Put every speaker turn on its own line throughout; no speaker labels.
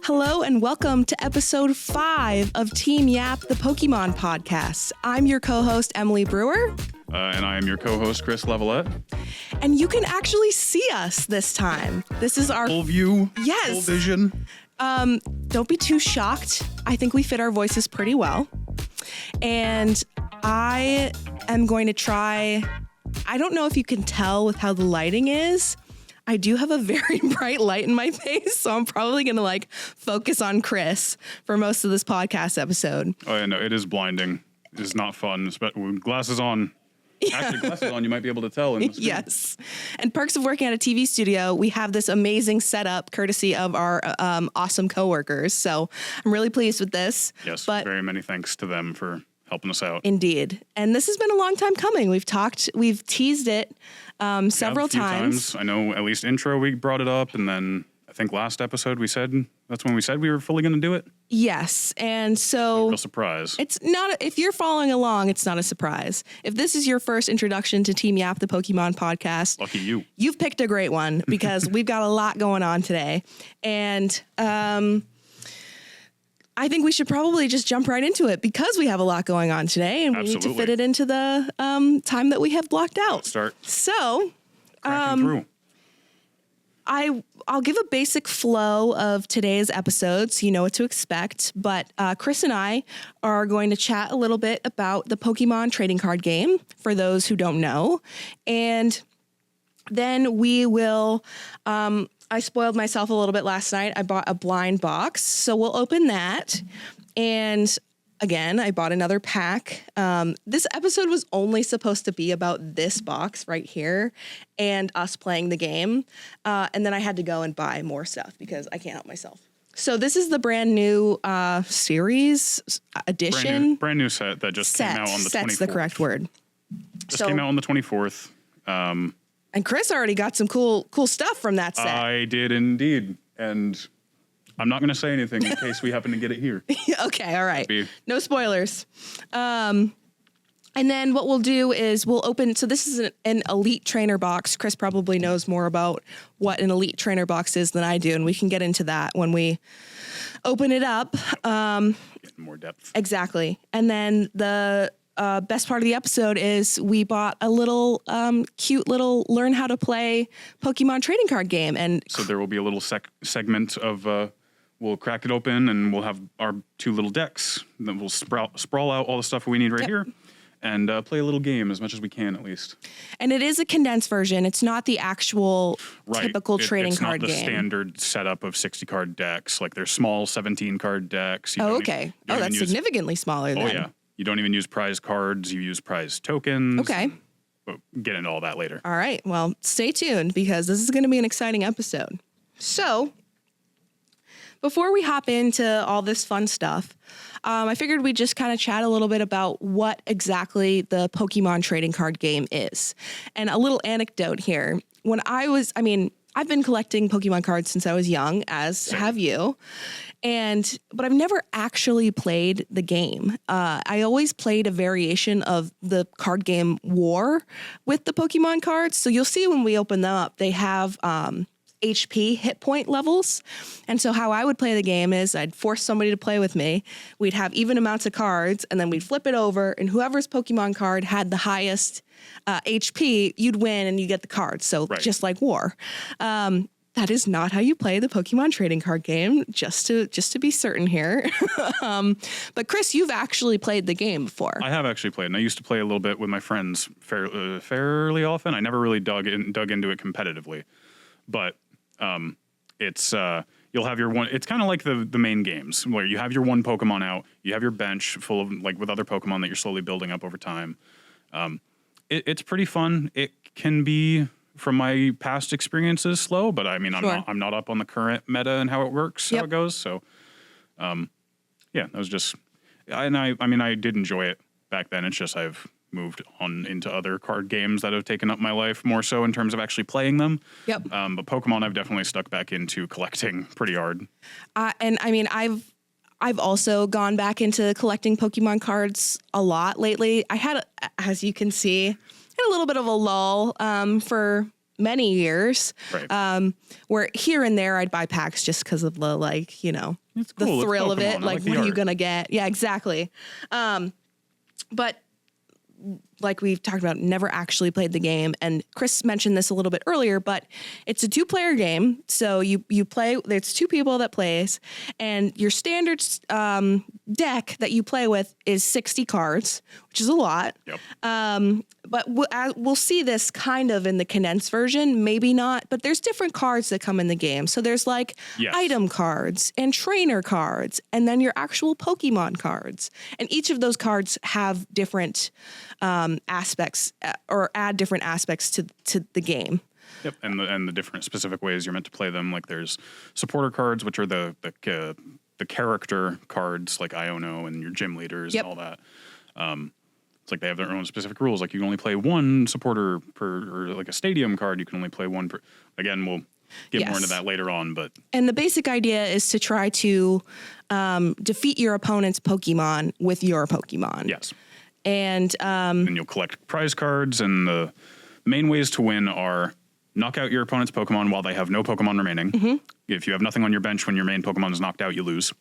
Hello and welcome to episode 5 of Team Yap, the Pokémon podcast. I'm your co-host, Emily Brewer.
And I am your co-host, Chris Levelette.
And you can actually see us this time. This is our
full view,
yes,
full vision.
Don't be too shocked. I think we fit our voices pretty well. And I am going to try, I don't know if you can tell with how the lighting is. I do have a very bright light in my face, so I'm probably going to focus on Chris for most of this podcast episode.
Oh, yeah, no, it is blinding. It is not fun, especially with glasses on. Yeah. Actually, glasses on, you might be able to tell. In the screen.
Yes. And perks of working at a TV studio, we have this amazing setup courtesy of our awesome coworkers. So I'm really pleased with this.
Yes, very many thanks to them for helping us out.
Indeed. And this has been a long time coming. We've teased it several times.
I know at least intro we brought it up, and then I think last episode that's when we said we were fully going to do it.
Yes, and so
real surprise.
It's not, if you're following along, it's not a surprise. If this is your first introduction to Team Yap, the Pokemon podcast,
lucky you.
You've picked a great one because we've got a lot going on today, and I think we should probably just jump right into it because we have a lot going on today, and we need to fit it into the time that we have blocked out.
Let's start.
So,
cracking through.
I'll give a basic flow of today's episode so you know what to expect, but Chris and I are going to chat a little bit about the Pokemon trading card game, for those who don't know, and then we will... I spoiled myself a little bit last night. I bought a blind box, so we'll open that. And again, I bought another pack. This episode was only supposed to be about this box right here and us playing the game. And then I had to go and buy more stuff because I can't help myself. So this is the brand new series edition.
Brand new set that just came out on the 24th.
Set's the correct word.
Just came out on the 24th.
And Chris already got some cool stuff from that set.
I did indeed. And I'm not going to say anything in case we happen to get it here.
Okay, all right. No spoilers. And then what we'll do is we'll open... So this is an Elite Trainer box. Chris probably knows more about what an Elite Trainer box is than I do, and we can get into that when we open it up.
Get more depth.
Exactly. And then the... best part of the episode is we bought a little cute little learn how to play Pokemon trading card game. And
so there will be a little segment of, we'll crack it open and we'll have our two little decks. Then we'll sprawl out all the stuff we need right here and play a little game as much as we can at least. And
it is a condensed version. It's not the actual typical trading card game.
It's not the standard setup of 60 card decks. Like there's small 17 card decks.
Okay. That's significantly smaller then.
Oh yeah. You don't even use prize cards. You use prize tokens.
Okay.
We'll get into all that later.
All right. Well, stay tuned because this is going to be an exciting episode. So, before we hop into all this fun stuff, I figured we'd just kind of chat a little bit about what exactly the Pokemon trading card game is. And a little anecdote here. I've been collecting Pokemon cards since I was young, as have you. But I've never actually played the game. I always played a variation of the card game War with the Pokemon cards. So you'll see when we open them up, they have HP hit point levels. And so how I would play the game is I'd force somebody to play with me. We'd have even amounts of cards, and then we'd flip it over, and whoever's Pokemon card had the highest HP, you'd win and you get the cards. So just like War. That is not how you play the Pokemon trading card game, just to be certain here. But Chris, you've actually played the game before.
I have actually played, and I used to play a little bit with my friends fairly often. I never really dug into it competitively. But it's you'll have your one. It's kind of like the main games where you have your one Pokemon out, you have your bench full of with other Pokemon that you're slowly building up over time. It's pretty fun. It can be, from my past experiences, slow, but I mean, I'm not up on the current meta and how it works, how it goes. So, that was just, I did enjoy it back then. It's just I've moved on into other card games that have taken up my life more so in terms of actually playing them.
Yep.
But Pokemon, I've definitely stuck back into collecting pretty hard.
I've also gone back into collecting Pokemon cards a lot lately. I had, as you can see, a little bit of a lull for many years.
Right.
Where here and there I'd buy packs just because of the like, you know,
It's
the
cool. It's
thrill of
Pokemon.
it.
I
Like,
the
what are you
art.
gonna get? Yeah, exactly. But like we've talked about, never actually played the game. And Chris mentioned this a little bit earlier, but it's a 2-player game. So you play, there's 2 people that plays, and your standard deck that you play with is 60 cards, which is a lot.
Yep.
But we'll see this kind of in the condensed version, maybe not, but there's different cards that come in the game. So there's like
Yes.
item cards and trainer cards, and then your actual Pokemon cards. And each of those cards have different aspects or add different aspects to the game.
Yep. And the different specific ways you're meant to play them. Like there's supporter cards, which are the character cards, like Iono and your gym leaders
Yep.
and all that. It's like they have their own specific rules. Like you can only play one supporter per, or like a stadium card, you can only play one per. Again, we'll get more into that later on, but.
And the basic idea is to try to defeat your opponent's Pokemon with your Pokemon.
Yes.
And
you'll collect prize cards, and the main ways to win are knock out your opponent's Pokemon while they have no Pokemon remaining.
Mm-hmm.
If you have nothing on your bench when your main Pokemon is knocked out, you lose.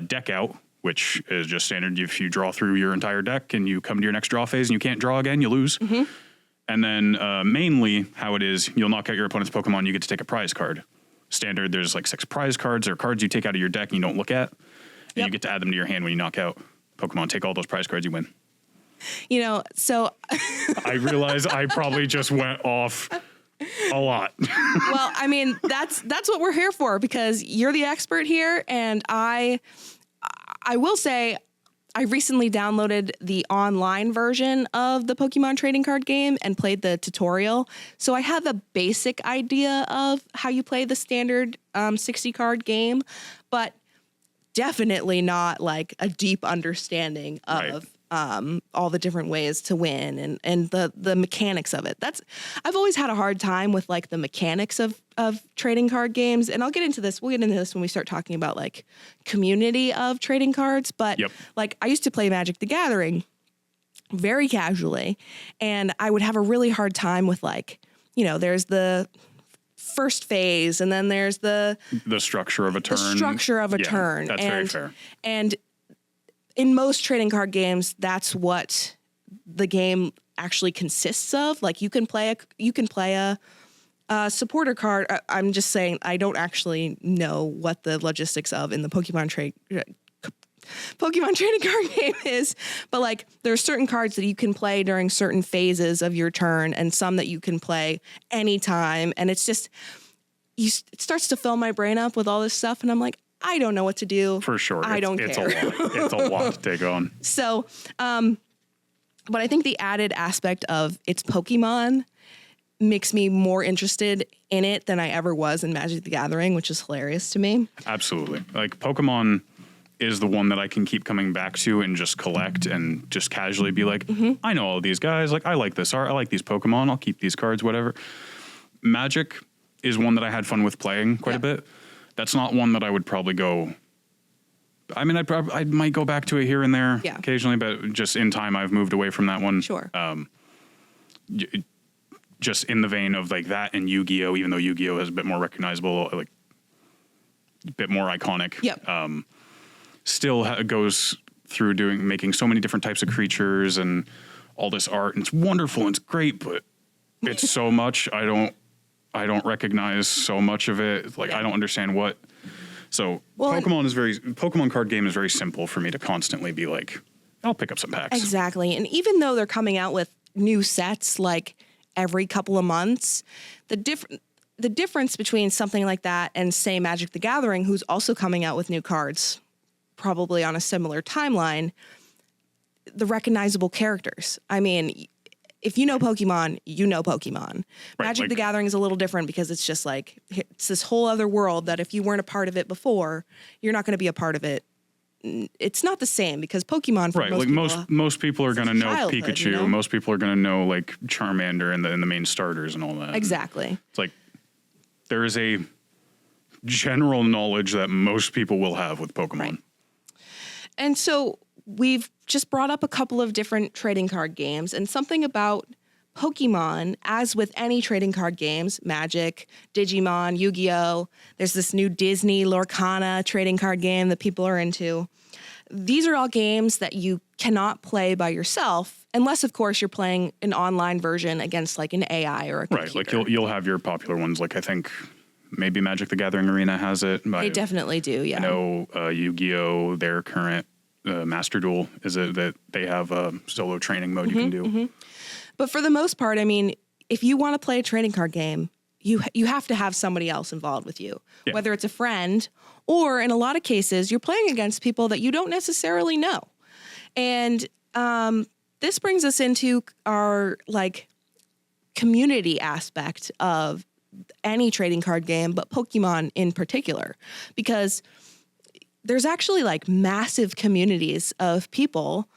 Deck out, which is just standard. If you draw through your entire deck and you come to your next draw phase and you can't draw again, you lose.
Mm-hmm.
And then mainly how it is, you'll knock out your opponent's Pokemon, you get to take a prize card. Standard, there's like 6 prize cards or cards you take out of your deck and you don't look at. And
Yep.
you get to add them to your hand when you knock out Pokemon. Take all those prize cards, you win.
you know, so
I realize I probably just went off a lot.
well, I mean, that's what we're here for, because you're the expert here, and I will say I recently downloaded the online version of the Pokemon trading card game and played the tutorial. So I have a basic idea of how you play the standard 60 card game, but definitely not like a deep understanding of all the different ways to win and the mechanics of it. I've always had a hard time with like the mechanics of trading card games. And I'll get into this. We'll get into this when we start talking about like community of trading cards. But like I used to play Magic the Gathering very casually, and I would have a really hard time with like, you know, there's the first phase and then there's the
structure of a turn.
The structure of a turn.
That's very fair.
And in most trading card games, that's what the game actually consists of. Like you can play a supporter card. I'm just saying I don't actually know what the logistics of in the Pokemon trading card game is, but like there are certain cards that you can play during certain phases of your turn and some that you can play anytime. And it's just, it starts to fill my brain up with all this stuff. And I'm like, I don't know what to do.
For sure.
I don't care.
It's a lot. It's a lot to take on.
So, but I think the added aspect of it's Pokemon makes me more interested in it than I ever was in Magic the Gathering, which is hilarious to me.
Absolutely. Like Pokemon is the one that I can keep coming back to and just collect and just casually be like, I know all of these guys. Like, I like this art. I like these Pokemon. I'll keep these cards, whatever. Magic is one that I had fun with playing quite a bit. That's not one that I would probably go. I mean, I might go back to it here and there occasionally, but just in time, I've moved away from that one.
Sure.
Just in the vein of like that and Yu-Gi-Oh, even though Yu-Gi-Oh is a bit more recognizable, like a bit more iconic.
Yep.
Still goes through making so many different types of creatures and all this art, and it's wonderful and it's great, but it's so much. I don't recognize so much of it. Like, I don't understand what. So Pokemon card game is very simple for me to constantly be like, I'll pick up some packs.
Exactly. And even though they're coming out with new sets like every couple of months, the difference between something like that and say Magic the Gathering, who's also coming out with new cards, probably on a similar timeline, the recognizable characters. I mean, if you know Pokemon, you know Pokemon.
Right,
Magic the Gathering is a little different because it's just like, it's this whole other world that if you weren't a part of it before, you're not going to be a part of it. It's not the same because Pokemon, for
most people are going to know Pikachu.
You know?
Most people are going to know like Charmander and the main starters and all that.
Exactly.
It's like there is a general knowledge that most people will have with Pokemon.
Right. And so we've just brought up a couple of different trading card games, and something about Pokemon, as with any trading card games, Magic, Digimon, Yu-Gi-Oh!, there's this new Disney Lorcana trading card game that people are into. These are all games that you cannot play by yourself, unless, of course, you're playing an online version against like an AI or a computer.
Right, like you'll have your popular ones, like I think maybe Magic the Gathering Arena has it.
They definitely do, yeah.
I know Yu-Gi-Oh!, their current Master Duel is it that they have a solo training mode you can do.
But for the most part, I mean, if you want to play a trading card game, you have to have somebody else involved with you, whether it's a friend or in a lot of cases, you're playing against people that you don't necessarily know. And this brings us into our like community aspect of any trading card game, but Pokemon in particular, because there's actually like massive communities of people,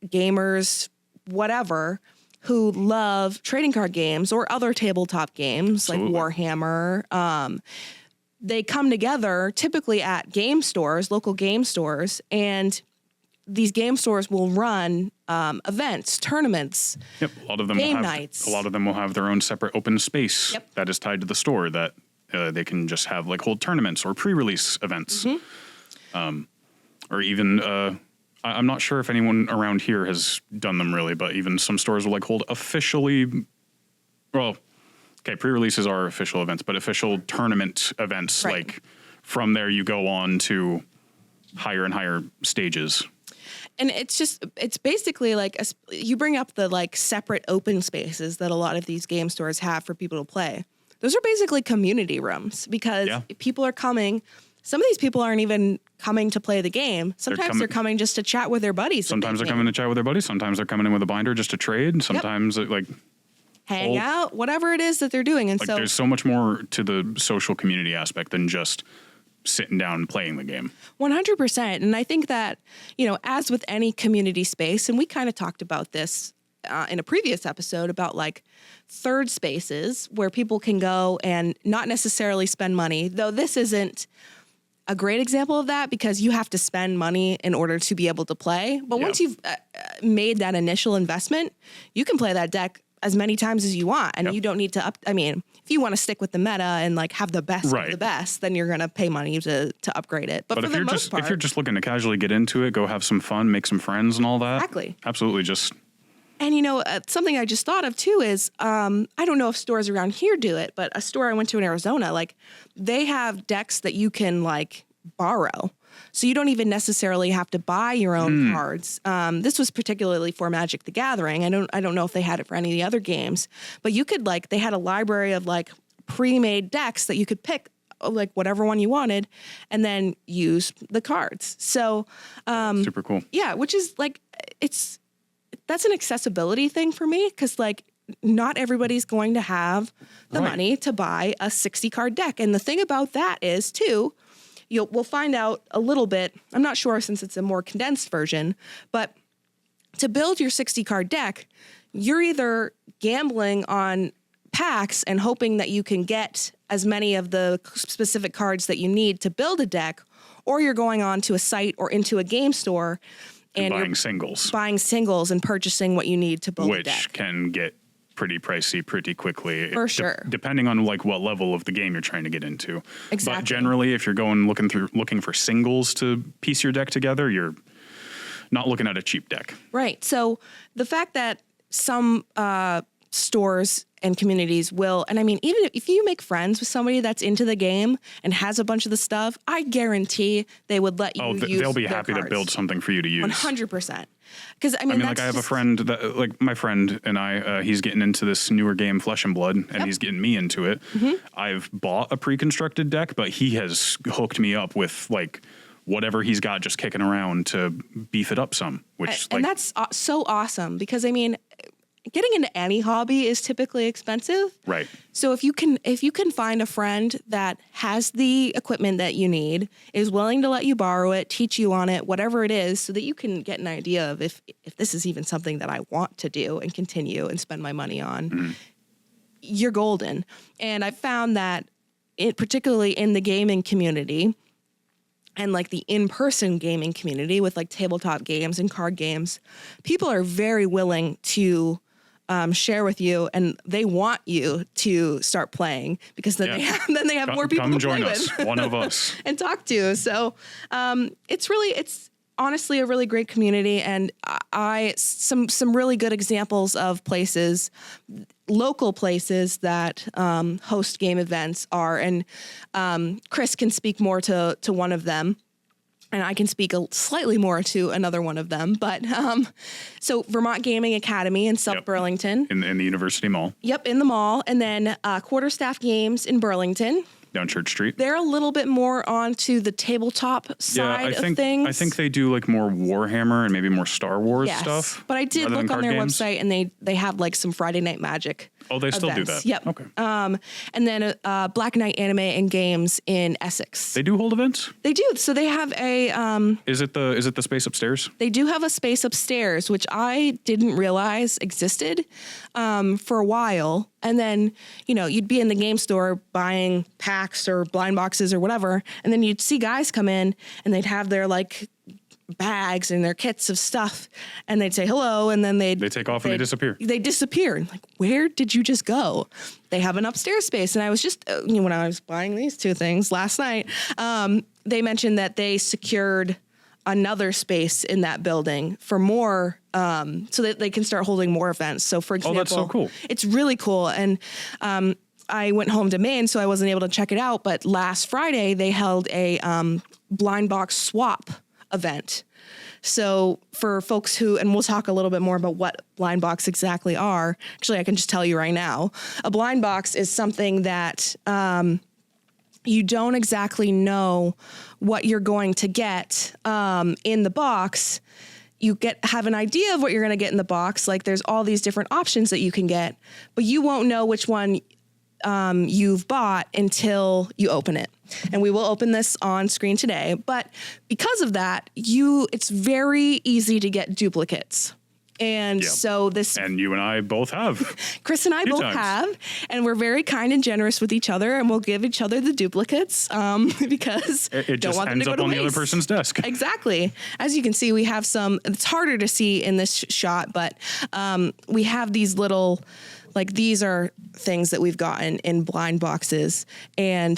gamers, whatever, who love trading card games or other tabletop games like Warhammer. They come together typically at game stores, local game stores, and these game stores will run events, tournaments,
Yep, a lot of them
game
will have,
nights.
A lot of them will have their own separate open space that is tied to the store that they can just have like hold tournaments or pre-release events, or even. I'm not sure if anyone around here has done them really, but even some stores will like hold officially. Well, okay, pre-releases are official events, but official tournament events.
Right.
Like from there, you go on to higher and higher stages.
And it's basically like, you bring up the like separate open spaces that a lot of these game stores have for people to play. Those are basically community rooms because people are coming. Some of these people aren't even coming to play the game. Sometimes they're coming just to chat with their buddies.
Sometimes they're coming to chat with their buddies. Sometimes they're coming in with a binder just to trade. Sometimes like
hang out, whatever it is that they're doing. And
like
so
there's so much more to the social community aspect than just sitting down and playing the game.
100%. And I think that, you know, as with any community space, and we kind of talked about this in a previous episode about like third spaces where people can go and not necessarily spend money, though this isn't a great example of that because you have to spend money in order to be able to play. But once you've made that initial investment, you can play that deck as many times as you want. And you don't need to if you want to stick with the meta and like have the best of the best, then you're going to pay money to upgrade it. But for the most part,
if you're just looking to casually get into it, go have some fun, make some friends and all that.
Exactly.
Absolutely. Just.
And, you know, something I just thought of, too, is I don't know if stores around here do it, but a store I went to in Arizona, like they have decks that you can like borrow. So you don't even necessarily have to buy your own cards. This was particularly for Magic the Gathering. I don't know if they had it for any of the other games, but you could like they had a library of like pre-made decks that you could pick like whatever one you wanted and then use the cards. So
super cool.
Yeah, which is like that's an accessibility thing for me because like not everybody's going to have the money to buy a 60 card deck. And the thing about that is too, we'll find out a little bit. I'm not sure since it's a more condensed version, but to build your 60 card deck, you're either gambling on packs and hoping that you can get as many of the specific cards that you need to build a deck, or you're going on to a site or into a game store and
buying singles
and purchasing what you need to build a deck.
Which can get pretty pricey pretty quickly.
For sure.
Depending on like what level of the game you're trying to get into.
Exactly.
But generally, if you're looking for singles to piece your deck together, you're not looking at a cheap deck.
Right. So the fact that some stores and communities will, and I mean, even if you make friends with somebody that's into the game and has a bunch of the stuff, I guarantee they would let you use
they'll be
their
happy
cards.
to build something for you to use.
100%. Because I mean,
like I have a friend that, like my friend and I, he's getting into this newer game, Flesh and Blood, and he's getting me into it. I've bought a pre-constructed deck, but he has hooked me up with like whatever he's got just kicking around to beef it up some.
And that's so awesome because I mean, getting into any hobby is typically expensive.
Right.
So if you can find a friend that has the equipment that you need, is willing to let you borrow it, teach you on it, whatever it is, so that you can get an idea of if this is even something that I want to do and continue and spend my money on, you're golden. And I found that particularly in the gaming community and like the in-person gaming community with like tabletop games and card games, people are very willing to share with you, and they want you to start playing because then they have more people to play with.
One of us.
And talk to. So it's honestly a really great community, and some really good examples of places, local places that host game events are, and Chris can speak more to one of them. And I can speak slightly more to another one of them. But so Vermont Gaming Academy in South Burlington.
In the University Mall.
Yep, in the mall. And then Quarterstaff Games in Burlington.
Down Church Street.
They're a little bit more onto the tabletop side of things.
I think they do like more Warhammer and maybe more Star Wars stuff.
But I did look on their website, and they have like some Friday Night Magic.
Oh, they still do that?
Yep.
Okay.
And then Black Knight Anime and Games in Essex.
They do hold events?
They do. So they have a...
Is it the space upstairs?
They do have a space upstairs, which I didn't realize existed for a while. And then, you'd be in the game store buying packs or blind boxes or whatever. And then you'd see guys come in, and they'd have their like bags and their kits of stuff, and they'd say hello, and then they
take off and they disappear.
They disappear. Like, where did you just go? They have an upstairs space. And I was just, when I was buying these two things last night, they mentioned that they secured another space in that building for more, so that they can start holding more events. So for example,
that's so cool.
It's really cool. And, I went home to Maine, so I wasn't able to check it out. But last Friday, they held a blind box swap event. So for folks who, and we'll talk a little bit more about what blind box exactly are. Actually, I can just tell you right now. A blind box is something that you don't exactly know what you're going to get in the box. You have an idea of what you're going to get in the box. Like there's all these different options that you can get, but you won't know which one you've bought until you open it. And we will open this on screen today. But because of that, it's very easy to get duplicates. And so this...
And you and I both have.
Chris and I both have. And we're very kind and generous with each other. And we'll give each other the duplicates because
it
don't
just
want them
ends
to go
up
to
on
waste.
the other person's desk.
Exactly. As you can see, we have some... It's harder to see in this shot, but we have these little... Like these are things that we've gotten in blind boxes. And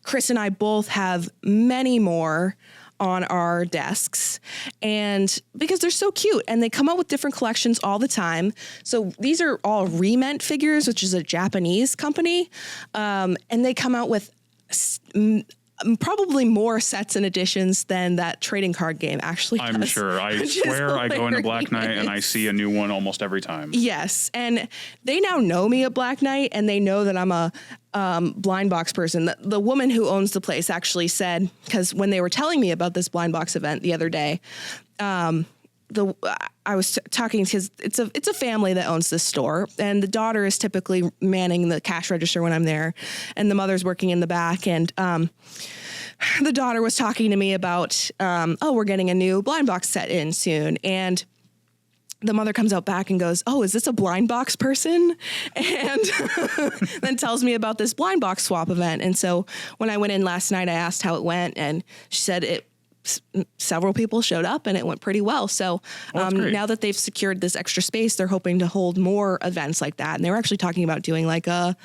Chris and I both have many more on our desks, and because they're so cute and they come out with different collections all the time. So these are all Re-Ment figures, which is a Japanese company. And they come out with probably more sets and editions than that trading card game actually does.
I'm sure. I swear I go into Black Knight and I see a new one almost every time.
Yes. And they now know me at Black Knight, and they know that I'm a blind box person. The woman who owns the place actually said, because when they were telling me about this blind box event the other day, I was talking to it's a family that owns this store, and the daughter is typically manning the cash register when I'm there, and the mother's working in the back. And the daughter was talking to me about, we're getting a new blind box set in soon, and the mother comes out back and goes, "Oh, is this a blind box person?" And then tells me about this blind box swap event. And so when I went in last night, I asked how it went, and she said several people showed up and it went pretty well. So now that they've secured this extra space, they're hoping to hold more events like that. And they were actually talking about doing like a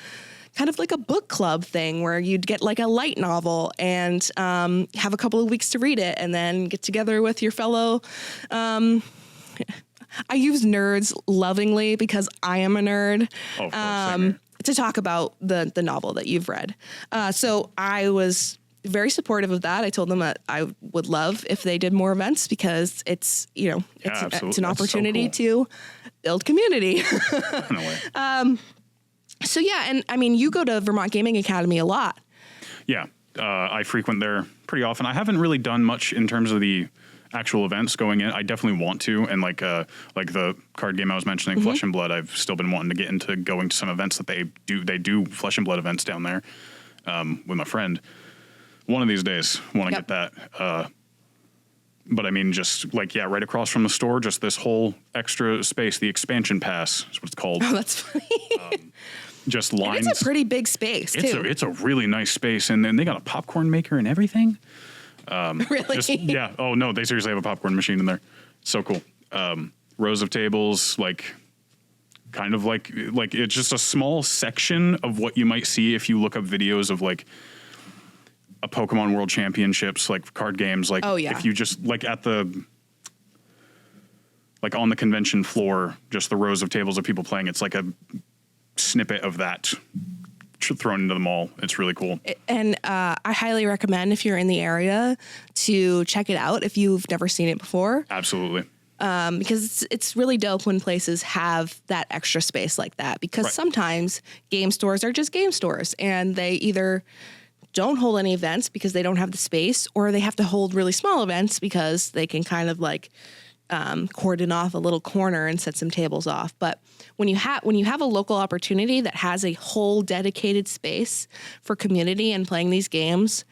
kind of like a book club thing where you'd get like a light novel and have a couple of weeks to read it, and then get together with your fellow I use nerds lovingly because I am a nerd.
Oh,
to talk about the novel that you've read. So I was very supportive of that. I told them that I would love if they did more events because it's an opportunity to build community. So yeah, and I mean, you go to Vermont Gaming Academy a lot.
Yeah, I frequent there pretty often. I haven't really done much in terms of the actual events going in. I definitely want to, and like the card game I was mentioning, Flesh and Blood, I've still been wanting to get into going to some events that they do Flesh and Blood events down there with my friend. One of these days, want to get that. But I mean, just like, right across from the store, just this whole extra space, the expansion pass is what it's called.
Oh, that's funny.
Just lines.
And it's a pretty big space, too.
It's a really nice space. And then they got a popcorn maker and everything.
Really?
Oh, no, they seriously have a popcorn machine in there. So cool. rows of tables, like kind of like it's just a small section of what you might see if you look up videos of like a Pokemon World Championships, like card games. Like, if you just like on the convention floor, just the rows of tables of people playing, it's like a snippet of that thrown into the mall. It's really cool.
And I highly recommend, if you're in the area, to check it out if you've never seen it before.
Absolutely.
Because it's really dope when places have that extra space like that, because sometimes game stores are just game stores and they either don't hold any events because they don't have the space, or they have to hold really small events because they can kind of like cordon off a little corner and set some tables off. But when you have a local opportunity that has a whole dedicated space for community and playing these games,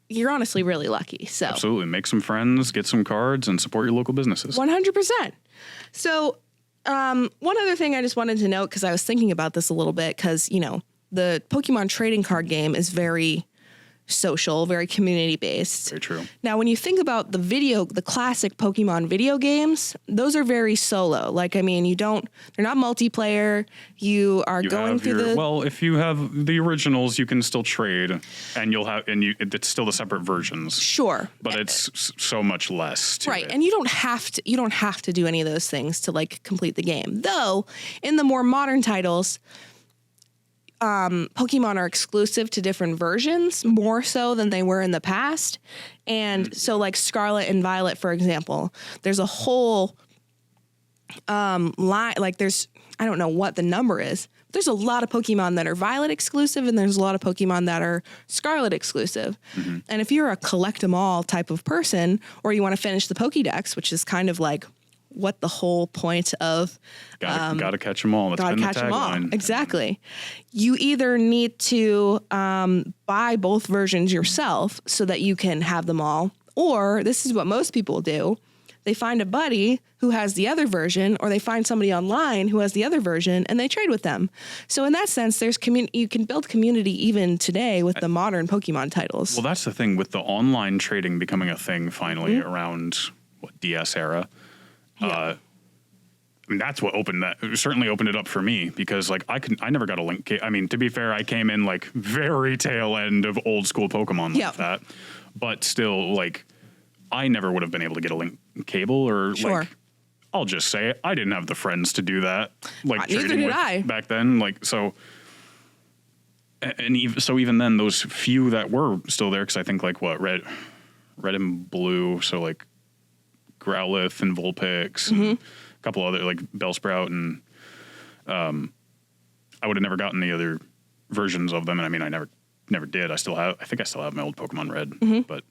you're honestly really lucky. So
absolutely, make some friends, get some cards, and support your local businesses.
100%. So one other thing I just wanted to note, because I was thinking about this a little bit, because the Pokemon trading card game is very social, very community based.
Very true.
Now, when you think about the classic Pokemon video games, those are very solo. Like, I mean, they're not multiplayer. You are going through
well, if you have the originals, you can still trade, and it's still the separate versions.
Sure.
But it's so much less.
Right. And you don't have to do any of those things to like complete the game. Though, in the more modern titles, Pokemon are exclusive to different versions more so than they were in the past. And so like Scarlet and Violet, for example, there's a whole line, like I don't know what the number is. There's a lot of Pokemon that are Violet exclusive, and there's a lot of Pokemon that are Scarlet exclusive. Mm-hmm. And if you're a collect 'em all type of person, or you want to finish the Pokédex, which is kind of like what the whole point of
gotta catch them all. That's been the tagline.
Exactly. You either need to buy both versions yourself so that you can have them all, or this is what most people do. They find a buddy who has the other version, or they find somebody online who has the other version, and they trade with them. So in that sense, you can build community even today with the modern Pokemon titles.
Well, that's the thing with the online trading becoming a thing finally around DS era.
Yeah.
I mean, that's what certainly opened it up for me, because like I never got a link. I mean, to be fair, I came in like very tail end of old school Pokemon like that, but still, like, I never would have been able to get a link cable, or like, I'll just say it, I didn't have the friends to do that. Like,
neither did I
back then. Like, so, and even then, those few that were still there, because I think like red and blue, so like Growlithe and Vulpix, and a couple other like Bellsprout, and I would have never gotten the other versions of them, and I mean, I never did. I think I still have my old Pokemon Red, but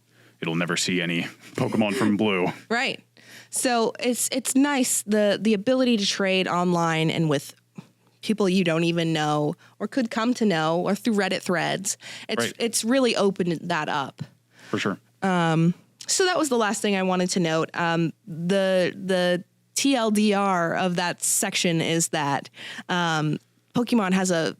it'll never see any Pokemon from Blue. Right.
So it's nice, the ability to trade online and with people you don't even know or could come to know, or through Reddit threads. It's really opened that up.
For sure.
So that was the last thing I wanted to note. The TLDR of that section is that Pokemon has a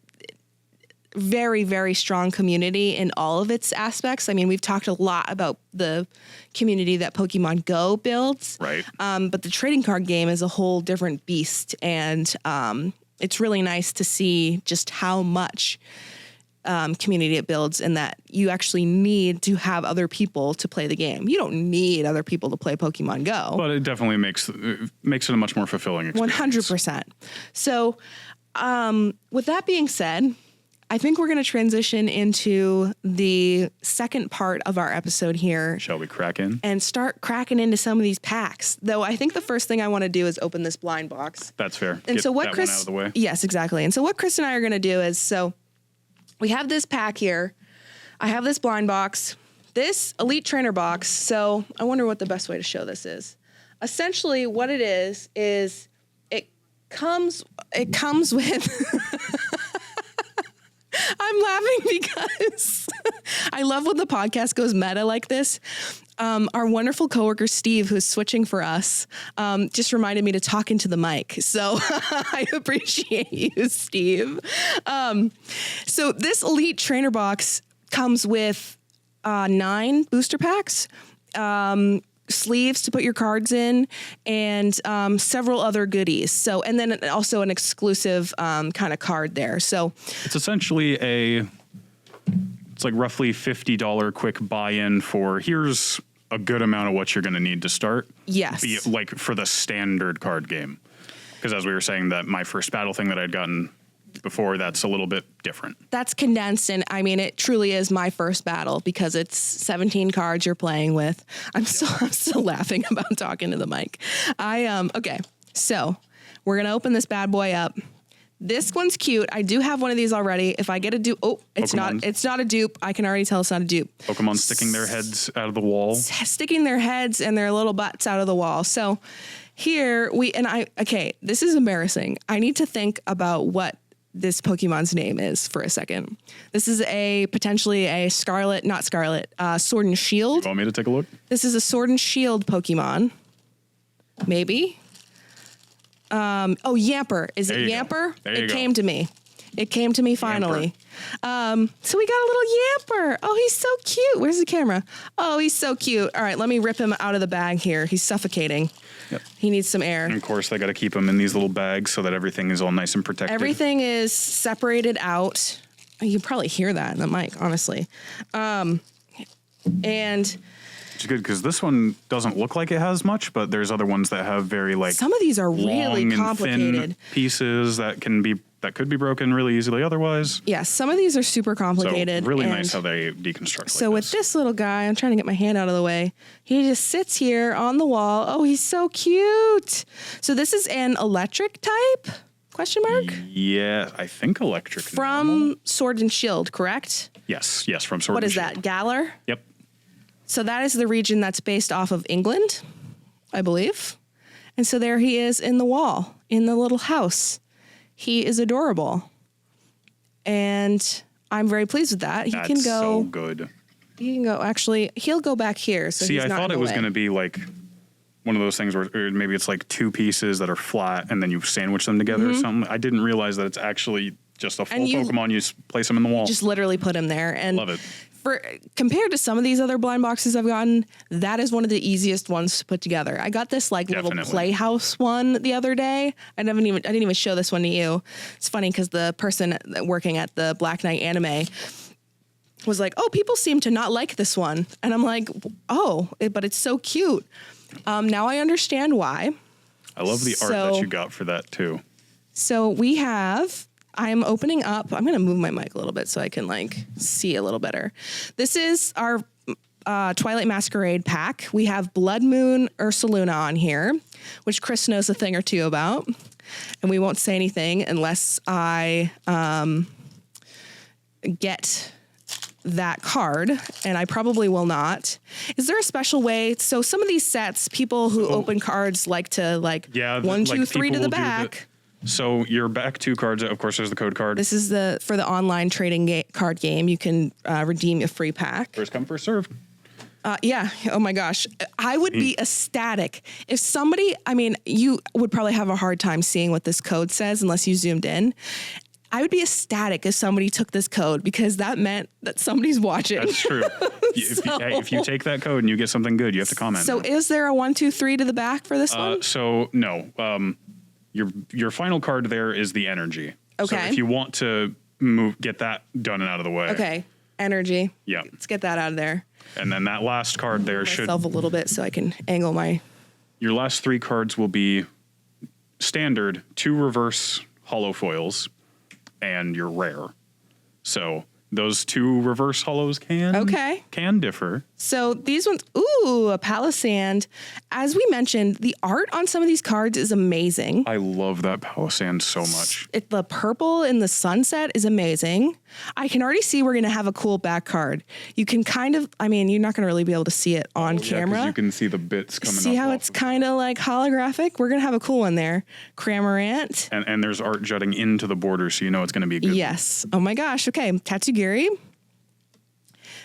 very, very strong community in all of its aspects. I mean, we've talked a lot about the community that Pokemon Go builds.
Right.
But the trading card game is a whole different beast. And it's really nice to see just how much community it builds, and that you actually need to have other people to play the game. You don't need other people to play Pokemon Go.
But it definitely makes it a much more fulfilling experience.
100%. So with that being said, I think we're going to transition into the second part of our episode here.
Shall we crack in?
And start cracking into some of these packs. Though I think the first thing I want to do is open this blind box.
That's fair.
And so what Chris,
one out of the way.
Yes, exactly. And so what Chris and I are going to do is, so we have this pack here. I have this blind box, this Elite Trainer box. So I wonder what the best way to show this is. Essentially what it is it comes with I'm laughing because I love when the podcast goes meta like this. Our wonderful coworker, Steve, who's switching for us, just reminded me to talk into the mic. So I appreciate you, Steve. So this Elite Trainer box comes with 9 booster packs. sleeves to put your cards in, and several other goodies. So, and then also an exclusive kind of card there. So
it's essentially it's like roughly $50 quick buy-in for here's a good amount of what you're going to need to start.
Yes.
Be it like for the standard card game. Because as we were saying, that my first battle thing that I'd gotten before, that's a little bit different. That's condensed, and I mean, it truly is my first battle because it's 17 cards you're playing with. I'm still laughing about talking to the mic. Okay, so we're gonna open this bad boy up. This one's cute. I do have one of these already. If I get a dupe, it's not a dupe. I can already tell it's not a dupe. Pokemon sticking their heads out of the wall. Sticking their heads and their little butts out of the wall. So here this is embarrassing. I need to think about what this Pokemon's name is for a second. This is potentially a Sword and Shield. You want me to take a look? This is a Sword and Shield Pokemon. Maybe. Yamper. Is it Yamper? It came to me. It came to me finally. So we got a little Yamper. Oh, he's so cute. Where's the camera? Oh, he's so cute. All right, let me rip him out of the bag here. He's suffocating. Yep. He needs some air. And of course, they got to keep him in these little bags so that everything is all nice and protected. Everything is separated out. You can probably hear that in the mic, honestly. And it's good because this one doesn't look like it has much, but there's other ones that have very some of these are really complicated pieces that could be broken really easily otherwise. Yeah, some of these are super complicated. So really nice how they deconstruct. So with this little guy, I'm trying to get my hand out of the way. He just sits here on the wall. Oh, he's so cute. So this is an electric type? Question mark? Yeah, I think electric. From normal. Sword and Shield, correct? Yes, from Sword and Shield. What is that, Galar? Yep. So that is the region that's based off of England, I believe. And so there he is in the wall, in the little house. He is adorable. And I'm very pleased with that. That's so good. He can go, actually, he'll go back here. So see, I thought it was going to be like one of those things where maybe it's like two pieces that are flat and then you sandwich them together or something. I didn't realize that it's actually just a full Pokemon. You place them in the wall. Just literally put him there. And love it. Compared to some of these other blind boxes I've gotten, that is one of the easiest ones to put together. I got this little Playhouse one the other day. I didn't even show this one to you. It's funny because the person working at the Black Knight anime was like, "Oh, people seem to not like this one," and I'm like, "Oh, but it's so cute." Now I understand why. I love the art that you got for that too. So we have. I'm opening up. I'm going to move my mic a little bit so I can see a little better. This is our Twilight Masquerade pack. We have Blood Moon Ursaluna on here, which Chris knows a thing or two about. And we won't say anything unless I get that card, and I probably will not. Is there a special way? So some of these sets, people who open cards like to 1, 2, 3 to the back. So your back 2 cards, of course, there's the code card. This is for the online trading card game. You can redeem a free pack. First come, first serve. Yeah. Oh my gosh. I would be ecstatic if somebody, you would probably have a hard time seeing what this code says unless you zoomed in. I would be ecstatic if somebody took this code because that meant that somebody's watching. That's true. If you take that code and you get something good, you have to comment. So is there a 1, 2, 3 to the back for this one? So no. Your final card there is the energy. Okay. So if you want to get that done and out of the way. Okay. Energy. Yeah. Let's get that out of there. And then that last card there should myself a little bit so I can angle my. Your last 3 cards will be standard, 2 reverse holo foils, and your rare. So those 2 reverse holos can differ. So these ones, a Palisand. As we mentioned, the art on some of these cards is amazing. I love that Palisand so much. The purple in the sunset is amazing. I can already see we're going to have a cool back card. You can kind of, you're not going to really be able to see it on camera. You can see the bits coming up. See how it's kind of like holographic? We're going to have a cool one there. Cramorant. And there's art jutting into the border, so you know it's going to be a good. Yes. Oh my gosh. Okay. Tatsugiri.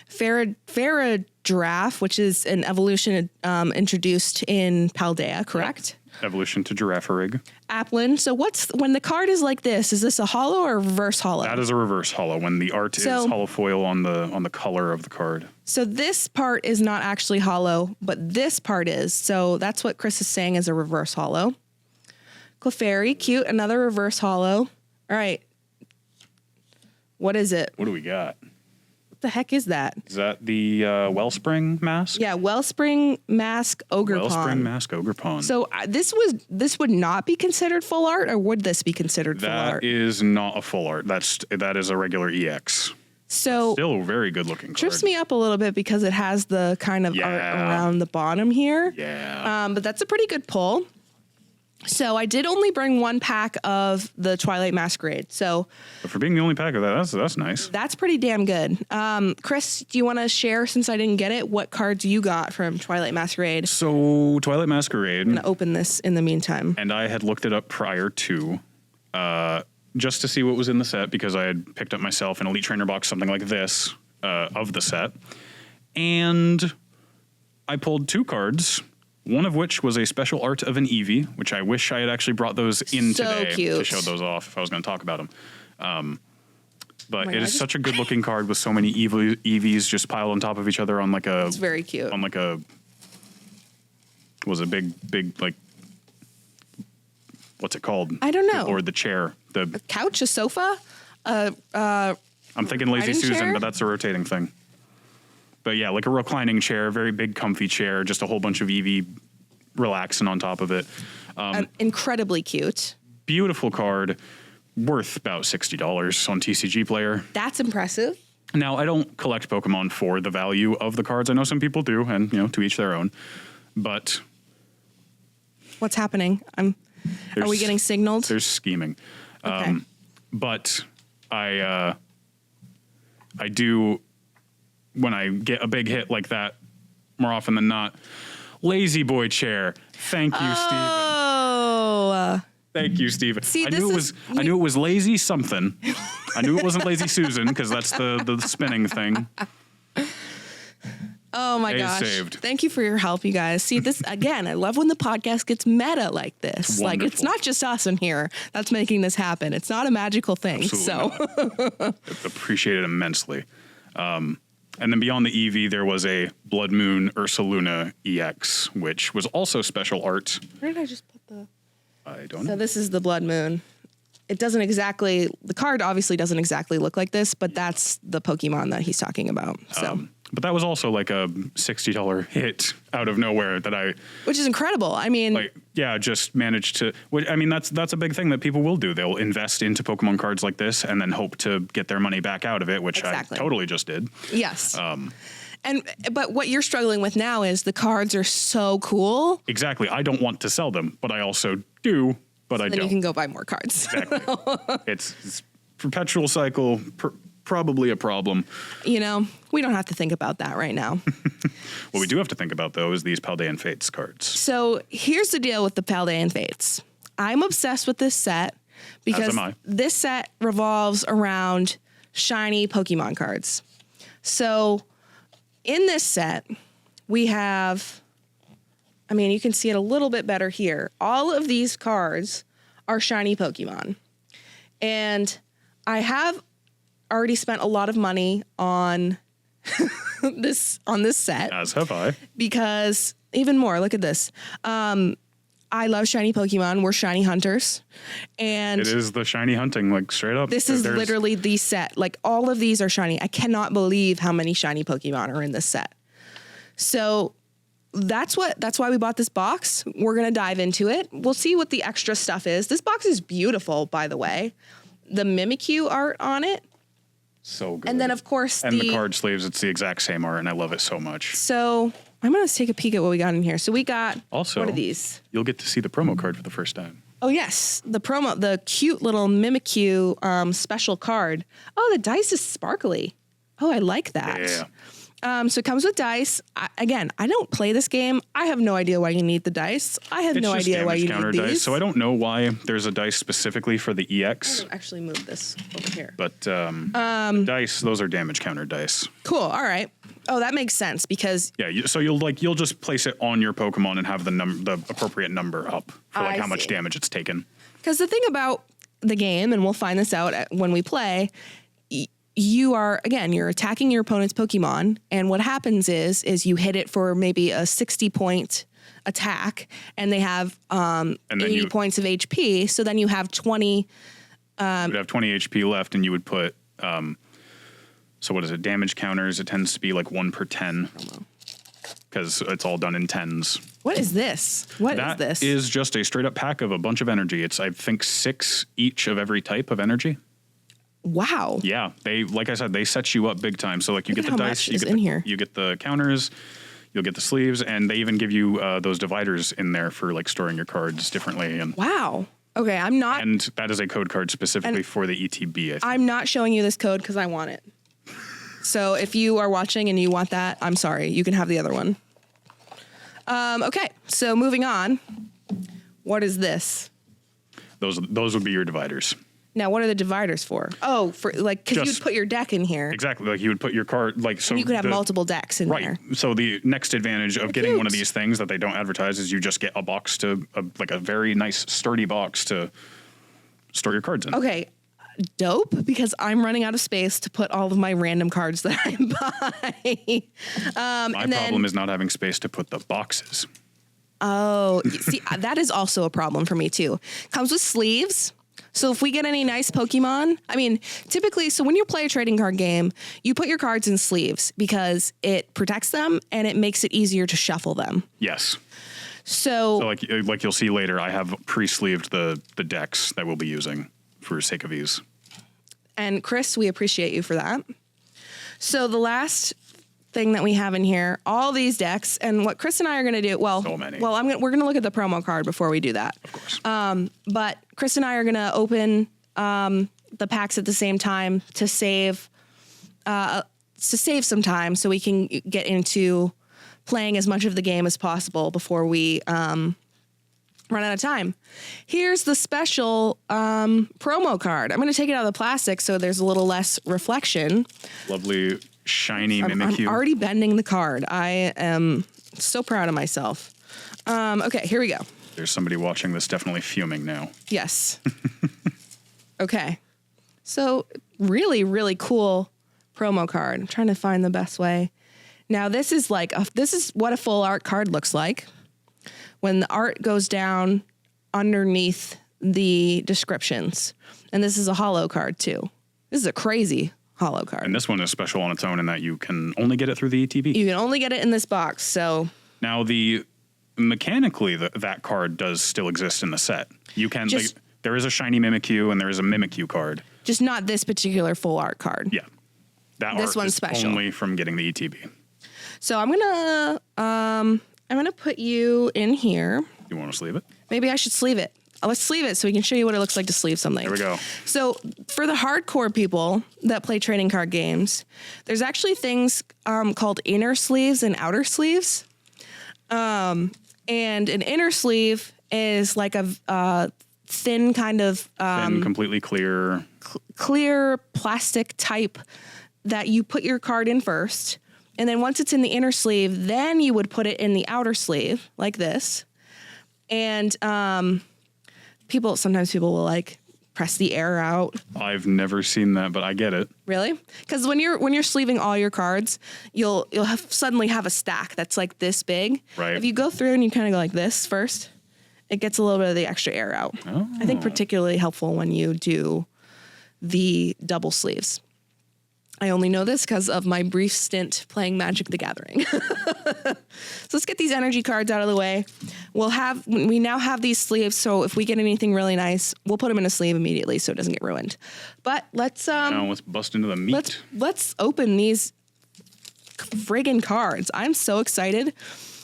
Farah Giraffe, which is an evolution introduced in Paldea, correct? Yep. Evolution to Giraffarig.
Applin. So when the card is like this, is this a hollow or reverse hollow?
That is a reverse hollow when the art is hollow foil on the color of the card.
So this part is not actually hollow, but this part is. So that's what Chris is saying is a reverse hollow. Clefairy, cute, another reverse hollow. All right. What is it?
What do we got?
What the heck is that?
Is that the Wellspring Mask?
Yeah, Wellspring Mask Ogre Pawn.
Wellspring Mask Ogre Pawn.
So this would not be considered full art, or would this be considered full art?
That is not a full art. That is a regular EX.
So
still a very good looking card.
Trips me up a little bit because it has the kind of art around the bottom here.
Yeah.
But that's a pretty good pull. So I did only bring one pack of the Twilight Masquerade. So
but for being the only pack of that, that's nice.
That's pretty damn good. Chris, do you want to share, since I didn't get it, what cards you got from Twilight Masquerade?
So Twilight Masquerade.
I'm going to open this in the meantime.
And I had looked it up prior to, just to see what was in the set, because I had picked up myself an Elite Trainer box, something like this, of the set. And I pulled 2 cards. One of which was a special art of an Eevee, which I wish I had actually brought those in today to show those off if I was going to talk about them. But it is such a good looking card with so many Eevees just piled on top of each other on like a...
It's very cute.
On like a... Was a big like... What's it called?
I don't know.
Or the chair.
A couch, a sofa?
I'm thinking Lazy Susan,
chair?
but that's a rotating thing. But yeah, like a reclining chair, very big, comfy chair, just a whole bunch of Eevee relaxing on top of it.
Incredibly cute.
Beautiful card, worth about $60 on TCG Player.
That's impressive.
Now, I don't collect Pokemon for the value of the cards. I know some people do, and to each their own. But
what's happening? Are we getting signaled?
There's scheming.
Okay.
But I do. When I get a big hit like that, more often than not, Lazy Boy chair. Thank you, Steven.
Oh.
Thank you, Steven.
See,
I knew it was Lazy something. I knew it wasn't Lazy Susan because that's the spinning thing.
Oh my gosh.
Saved.
Thank you for your help, you guys. See, this again, I love when the podcast gets meta like this. Like, it's not just us in here that's making this happen. It's not a magical thing.
Absolutely not. Appreciate it immensely. And then beyond the Eevee, there was a Blood Moon Ursaluna EX, which was also special art.
Where did I just put the...
I don't know.
So this is the Blood Moon. It doesn't exactly... The card obviously doesn't exactly look like this, but that's the Pokemon that he's talking about. So...
but that was also like a $60 hit out of nowhere that I...
Which is incredible. I mean...
just managed to... I mean, that's a big thing that people will do. They'll invest into Pokemon cards like this and then hope to get their money back out of it, which I totally just did.
Yes. But what you're struggling with now is the cards are so cool.
Exactly. I don't want to sell them, but I also do, but I don't.
Then you can go buy more cards.
Exactly. It's perpetual cycle... Probably a problem.
We don't have to think about that right now.
What we do have to think about, though, is these Paldean Fates cards.
So here's the deal with the Paldean Fates. I'm obsessed with this set because this set revolves around shiny Pokemon cards. So in this set, we have, you can see it a little bit better here. All of these cards are shiny Pokemon. And I have already spent a lot of money on this set.
As have I.
Because even more, look at this. I love shiny Pokemon. We're shiny hunters. And
it is the shiny hunting, like straight up.
This is literally the set. Like all of these are shiny. I cannot believe how many shiny Pokemon are in this set. So that's why we bought this box. We're going to dive into it. We'll see what the extra stuff is. This box is beautiful, by the way. The Mimikyu art on it.
So good.
And then, of course,
the card sleeves, it's the exact same art, and I love it so much.
So I'm going to take a peek at what we got in here. So we got,
also,
what are these?
You'll get to see the promo card for the first time.
Oh, yes. The cute little Mimikyu special card. Oh, the dice is sparkly. Oh, I like that.
Yeah.
So it comes with dice. I don't play this game. I have no idea why you need the dice. I have no idea why you need these.
Dice, so I don't know why there's a dice specifically for the EX.
I can actually move this over here.
But dice, those are damage counter dice.
Cool. All right. Oh, that makes sense because
Yeah, so you'll just place it on your Pokemon and have the appropriate number up for like
I
how much
see.
damage it's taken.
because the thing about the game, and we'll find this out when we play, you're attacking your opponent's Pokemon, and what happens is you hit it for maybe a 60-point attack, and they have 80 points of HP. So then you have 20.
You would have 20 HP left, and you would put. So what is it? Damage counters. It tends to be like 1 per 10 because it's all done in tens.
What is this? What is this?
That is just a straight up pack of a bunch of energy. It's I think 6 each of every type of energy.
Wow.
Yeah, like I said, they set you up big time. So like you
Look
get
at
the
how
dice,
much is in here.
you get the counters, you'll get the sleeves, and they even give you those dividers in there for like storing your cards differently. And
Wow. Okay, I'm not.
and that is a code card specifically for the ETB. I think.
I'm not showing you this code because I want it. So if you are watching and you want that, I'm sorry. You can have the other one. Okay, so moving on. What is this?
Those would be your dividers.
Now, what are the dividers for? Oh, for like because you'd put your deck in here.
Exactly, like you would put your card like so.
And you could have multiple decks in
Right.
there.
So the next advantage of getting one of
Cute.
these things that they don't advertise is you just get a box like a very nice sturdy box to store your cards in.
Okay, dope, because I'm running out of space to put all of my random cards that I buy.
My problem is not having space to put the boxes.
Oh, see, that is also a problem for me too. Comes with sleeves. So if we get any nice Pokemon, I mean, typically, so when you play a trading card game, you put your cards in sleeves because it protects them and it makes it easier to shuffle them.
Yes.
So
like you'll see later, I have pre-sleeved the decks that we'll be using for sake of ease.
And Chris, we appreciate you for that. So the last thing that we have in here, all these decks, and what Chris and I are going to do,
So many.
we're going to look at the promo card before we do that.
Of course.
But Chris and I are going to open the packs at the same time to save some time so we can get into playing as much of the game as possible before we run out of time. Here's the special promo card. I'm going to take it out of the plastic so there's a little less reflection.
Lovely shiny
I'm
Mimikyu.
already bending the card. I am so proud of myself. Okay, here we go.
There's somebody watching this definitely fuming now.
Yes. Okay. So really, really cool promo card. I'm trying to find the best way. Now this is what a full art card looks like. When the art goes down underneath the descriptions. And this is a holo card too. This is a crazy holo card.
And this one is special on its own in that you can only get it through the ETB.
You can only get it in this box. So
Now mechanically that card does still exist in the set. You can there is a shiny Mimikyu and there is a Mimikyu card.
just not this particular full art card.
Yeah.
This
art
one's
is
special.
only from getting the ETB.
So I'm gonna put you in here.
You want to sleeve it?
Maybe I should sleeve it. Let's sleeve it so we can show you what it looks like to sleeve something.
There we go.
So for the hardcore people that play trading card games, there's actually things called inner sleeves and outer sleeves. And an inner sleeve is like a thin kind of
Thin, completely clear.
clear plastic type that you put your card in first. And then once it's in the inner sleeve, then you would put it in the outer sleeve like this. And sometimes people will like press the air out.
I've never seen that, but I get it.
Really? Because when you're sleeving all your cards, you'll suddenly have a stack that's like this big.
Right.
If you go through and you kind of go like this first, it gets a little bit of the extra air out.
Oh.
I think particularly helpful when you do the double sleeves. I only know this because of my brief stint playing Magic the Gathering. So let's get these energy cards out of the way. We now have these sleeves, so if we get anything really nice, we'll put them in a sleeve immediately so it doesn't get ruined. But let's
Now let's bust into the meat.
let's open these friggin' cards. I'm so excited.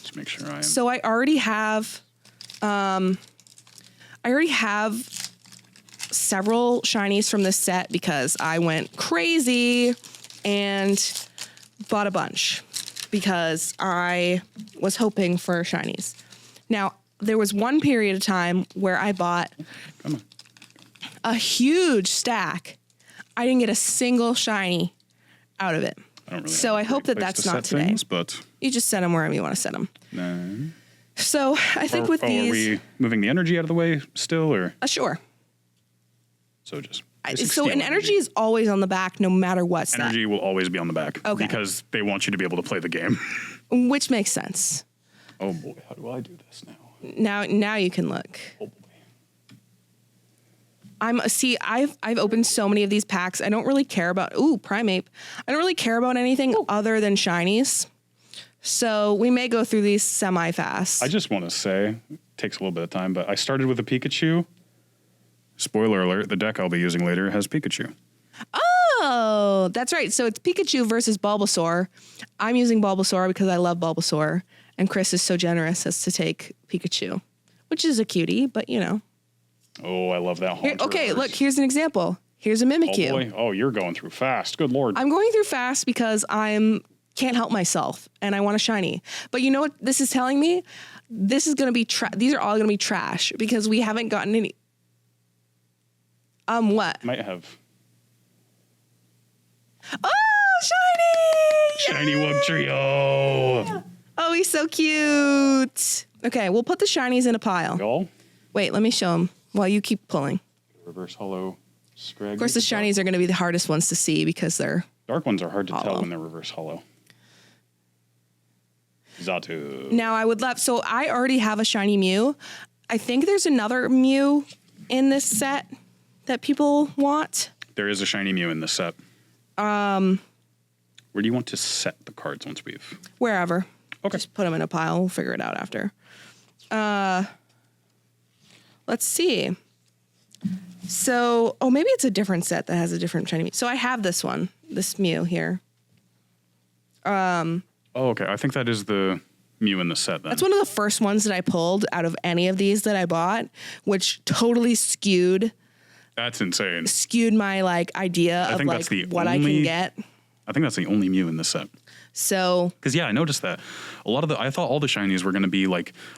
Just make sure I am.
So I already have several shinies from this set because I went crazy and bought a bunch because I was hoping for shinies. Now, there was one period of time where I bought a huge stack. I didn't get a single shiny out of it.
I don't really.
So I hope that
place
that's
to
not
set
today.
things, but
You just set them wherever you want to set them.
no.
So I think with
Are
these,
we moving the energy out of the way still, or
sure.
so just?
So an energy is always on the back, no matter what set,
Energy will always be on the back.
Okay.
Because they want you to be able to play the game.
which makes sense.
Oh boy, how do I do this now?
Now you can look.
Oh boy.
I've opened so many of these packs. I don't really care about Primeape. I don't really care about anything other than shinies. So we may go through these semi-fast.
I just want to say, it takes a little bit of time, but I started with a Pikachu. Spoiler alert, the deck I'll be using later has Pikachu.
Oh, that's right. So it's Pikachu versus Bulbasaur. I'm using Bulbasaur because I love Bulbasaur. And Chris is so generous as to take Pikachu, which is a cutie, but you know.
Oh, I love that Haunter.
Okay, look, here's an example. Here's a Mimikyu.
Oh boy, oh, you're going through fast. Good Lord.
I'm going through fast because can't help myself and I want a shiny. But you know what this is telling me? This is going to be these are all going to be trash because we haven't gotten any. What?
Might have.
Oh, shiny!
Shiny Wugtrio.
Oh, he's so cute. Okay, we'll put the shinies in a pile.
Y'all?
Wait, let me show them while you keep pulling.
Reverse hollow. Scraggy.
Of course, the shinies are going to be the hardest ones to see because they're
Dark ones are hard to
hollow.
tell when they're reverse hollow. Zatu.
Now I would love, so I already have a shiny Mew. I think there's another Mew in this set that people want.
There is a shiny Mew in this set. Where do you want to set the cards once we've...
Wherever.
Okay.
Just put them in a pile. We'll figure it out after. Let's see. So, maybe it's a different set that has a different shiny Mew. So I have this one, this Mew here.
Oh, okay. I think that is the Mew in the set then.
That's one of the first ones that I pulled out of any of these that I bought, which totally skewed
That's insane.
my idea of
that's the
what I can get.
I think that's the only Mew in this set.
So,
Because I noticed that a lot of I thought all the shinies were going to be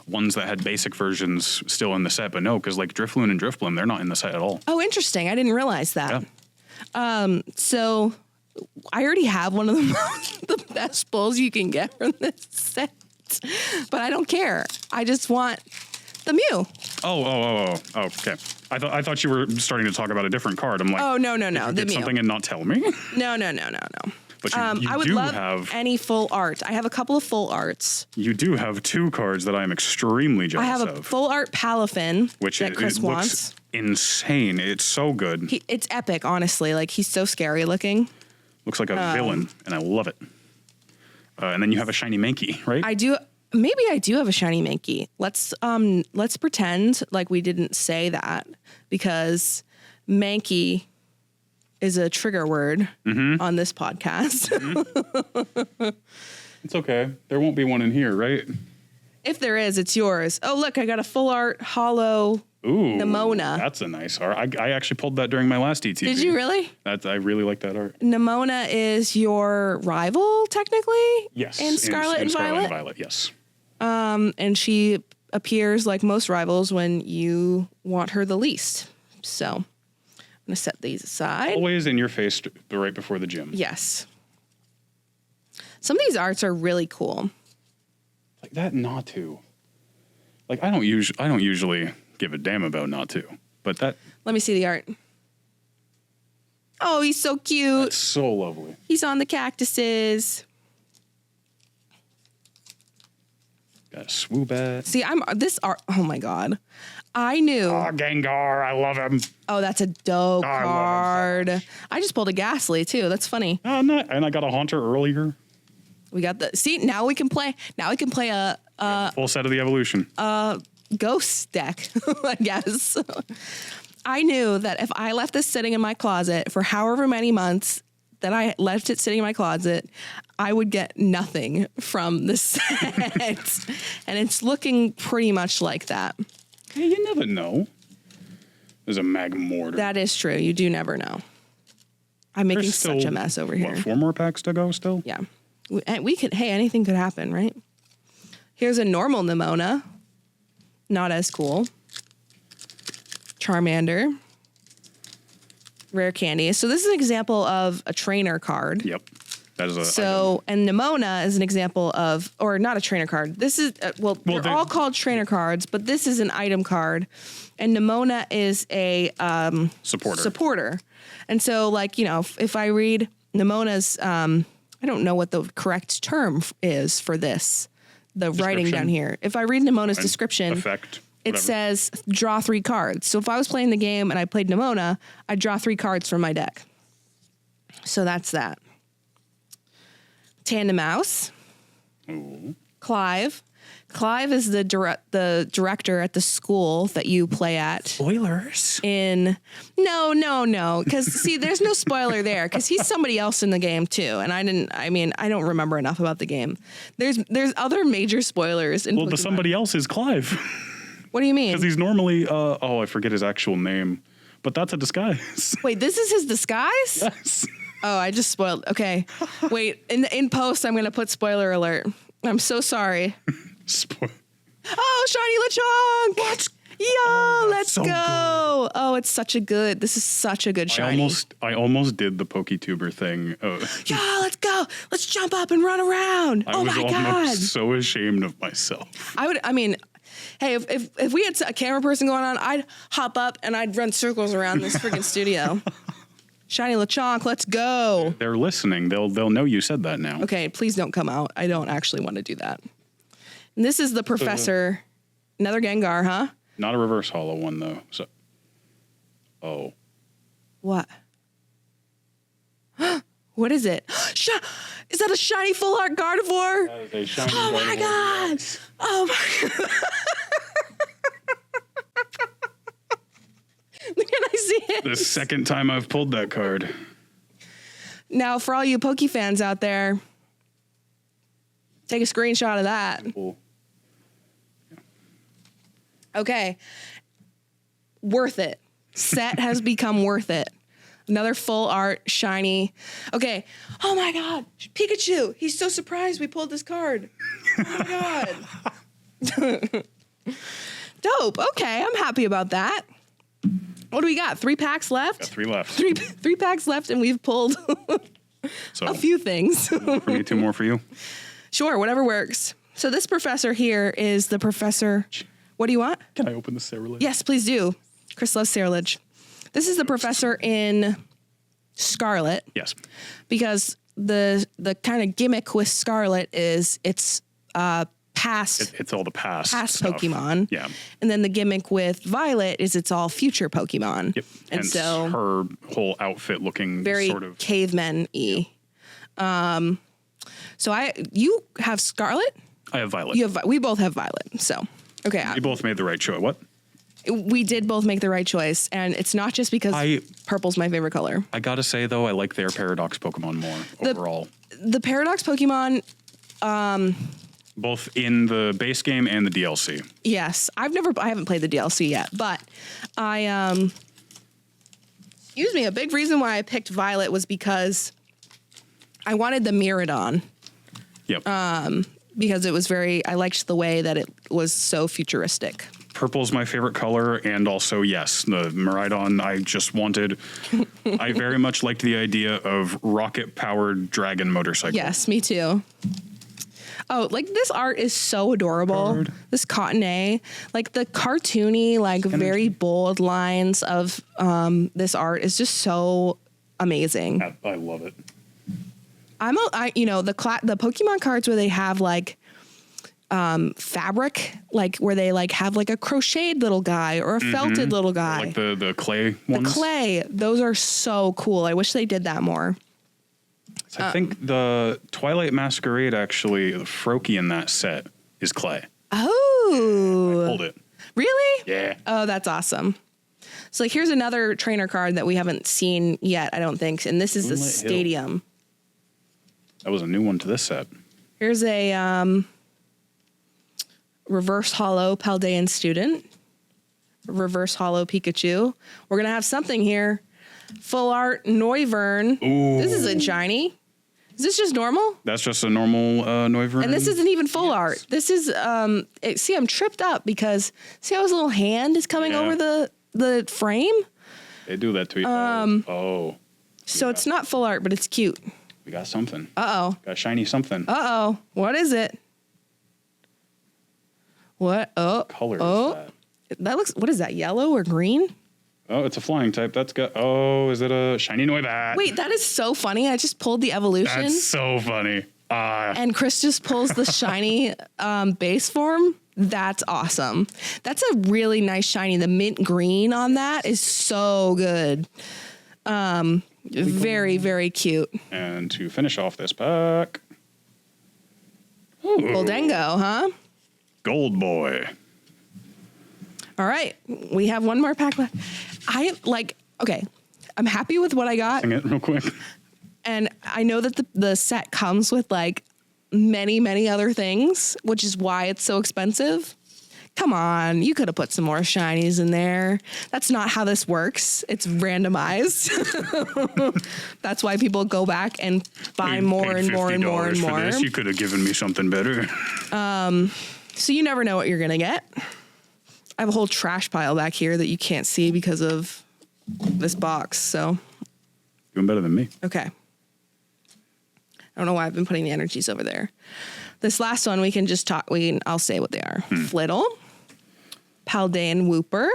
ones that had basic versions still in the set, but no, because Drifloon and Drifblim, they're not in the set at all.
oh, interesting. I didn't realize that.
Yeah.
So I already have one of the best pulls you can get from this set, but I don't care. I just want the Mew.
Oh, okay. I thought you were starting to talk about a different card. I'm like,
Oh, no.
did you
The
get
Mew.
something and not tell me?
No.
But you
I would
do
love
have
any full art. I have a couple of full arts.
you do have two cards that I am extremely jealous
I have a
of.
full art Palafin
Which
that Chris
it
wants.
looks insane. It's so good.
It's epic, honestly. He's so scary looking.
Looks like a villain, and I love it. And then you have a shiny Mankey, right?
Maybe I do have a shiny Mankey. Let's pretend like we didn't say that because Mankey is a trigger word on this podcast.
It's okay. There won't be one in here, right?
If there is, it's yours. Oh, look, I got a full art hollow
Ooh,
Nimona.
That's a nice art. I actually pulled that during my last ETP.
Did you really?
I really like that art.
Nimona is your rival, technically?
Yes.
In Scarlet and
Scarlet
Violet?
and Violet, yes.
And she appears like most rivals when you want her the least. So I'm going to set these aside.
Always in your face right before the gym.
Yes. Some of these arts are really cool.
Like that Natu. I don't usually give a damn about Natu, but that
Let me see the art. Oh, he's so cute.
that's so lovely.
He's on the cactuses.
Got a Swoobat.
See, this art. Oh my God. I knew.
Oh, Gengar, I love him.
Oh, that's a dope
I love him so
card. I just pulled a Ghastly too. That's funny.
Oh, no, and I got a Haunter earlier.
We got see, now we can play a
Full set of the evolution.
ghost deck, I guess. I knew that if I left this sitting in my closet for however many months that I left it sitting in my closet, I would get nothing from this set. And it's looking pretty much like that.
Hey, you never know. There's a Magmortar.
That is true. You do never know. I'm making
There's
such a
still,
mess over here.
4 more packs to go still?
Yeah. We could, hey, anything could happen, right? Here's a normal Nimona. Not as cool. Charmander. Rare candy. So this is an example of a trainer card.
Yep. That is a
So, and Nimona is an example of, or not a trainer card. This is, they're all called trainer cards, but this is an item card. And Nimona is a supporter. And so, like, you know, if I read Nimona's, I don't know what the correct term is for this, the writing down here. If I read Nimona's description,
effect,
it says draw 3 cards. So if I was playing the game and I played Nimona, I'd draw 3 cards from my deck. So that's that. Tandem Mouse.
Ooh.
Clive. Clive is the director at the school that you play at.
Spoilers?
No. Because, see, there's no spoiler there because he's somebody else in the game, too. And I don't remember enough about the game. There's other major spoilers in Pokemon.
The somebody else is Clive.
What do you mean?
Because he's normally, I forget his actual name. But that's a disguise.
Wait, this is his disguise?
Yes.
Oh, I just spoiled. Okay. Wait, in post, I'm going to put spoiler alert. I'm so sorry. Oh, Shiny Lechonk! Let's go! Good. Oh, it's such a good. This is such a good shiny.
I almost did the PokeTuber thing.
Let's go! Let's jump up and run around!
I was almost so ashamed of myself.
Hey, if we had a camera person going on, I'd hop up and I'd run circles around this freaking studio. Shiny Lechonk, let's go!
They're listening. They'll know you said that now.
Okay, please don't come out. I don't actually want to do that. And this is the professor. Another Gengar, huh?
Not a reverse holo one, though. So,
What? What is it? Is that a shiny full art Gardevoir?
That is a shiny
oh my god! Oh my god! Can I see it?
The second time I've pulled that card.
Now, for all you Poke fans out there, take a screenshot of that.
Cool.
Okay. Worth it. Set has become worth it. Another full art, shiny. Okay. Oh my god. Pikachu. He's so surprised we pulled this card. Oh my god. Dope. Okay. I'm happy about that. What do we got? 3 packs left?
Got 3 left.
Three packs left, and we've pulled a few things.
For me, 2 more for you.
Sure, whatever works. So this professor here is the professor. What do you want?
Can I open the Cerulege?
Yes, please do. Chris loves Cerulege. This is the professor in Scarlet.
Yes.
Because the kind of gimmick with Scarlet is it's past.
It's all the past
stuff. Pokemon.
Yeah.
And then the gimmick with Violet is it's all future Pokemon.
Yep.
And
hence
so
her whole outfit looking
very
sort of
caveman-y.
Yep.
So you have Scarlet?
I have Violet.
We both have Violet. So, okay.
We both made the right choice. What?
We did both make the right choice, and it's not just because purple's my favorite color.
I gotta say, though, I like their Paradox Pokemon more overall.
The Paradox Pokemon...
both in the base game and the DLC.
Yes. I haven't played the DLC yet, but excuse me, a big reason why I picked Violet was because I wanted the Miraidon.
Yep.
Because it was I liked the way that it was so futuristic.
Purple's my favorite color, and also, yes, the Miraidon I very much liked the idea of rocket-powered dragon motorcycle.
Yes, me too. Oh, like this art is so adorable. This Cotton A, like the cartoony, like very bold lines of this art is just so amazing.
I love it.
The Pokemon cards where they have like fabric, like where they like have like a crocheted little guy or a felted little guy.
Like the clay ones.
The clay, those are so cool. I wish they did that more.
So I think the Twilight Masquerade, actually, the Froakie in that set is clay.
Oh.
I pulled it.
Really?
Yeah.
Oh, that's awesome. So like, here's another trainer card that we haven't seen yet, I don't think. And this is the Stadium.
That was a new one to this set.
Here's a reverse holo Paldean student. Reverse holo Pikachu. We're going to have something here. Full art Noivern.
Ooh.
This isn't shiny. Is this just normal?
That's just a normal Noivern.
And this isn't even full art. This is, see, I'm tripped up because see how his little hand is coming over the frame?
They do that to you. So it's
not full art, but it's cute.
We got something.
Uh-oh.
Got shiny something.
Uh-oh. What is it? What? Oh.
Color is that?
That looks, what is that, yellow or green?
Oh, it's a flying type. That's got, oh, is it a shiny Noibat?
Wait, that is so funny. I just pulled the evolution.
That's so funny.
And Chris just pulls the shiny base form. That's awesome. That's a really nice shiny. The mint green on that is so good. Very, very cute.
And to finish off this pack.
Goldengo, huh?
Gold Boy.
All right. We have one more pack left. Okay. I'm happy with what I got.
Sing it real quick.
And I know that the set comes with like many, many other things, which is why it's so expensive. Come on, you could have put some more shinies in there. That's not how this works. It's randomized. That's why people go back and buy more and more and more and more.
For this. You could have given me something better.
So you never know what you're going to get. I have a whole trash pile back here that you can't see because of this box. So
Doing better than me.
okay. I don't know why I've been putting the energies over there. This last one, we can just talk. I'll say what they are. Flittle, Paldean Wooper.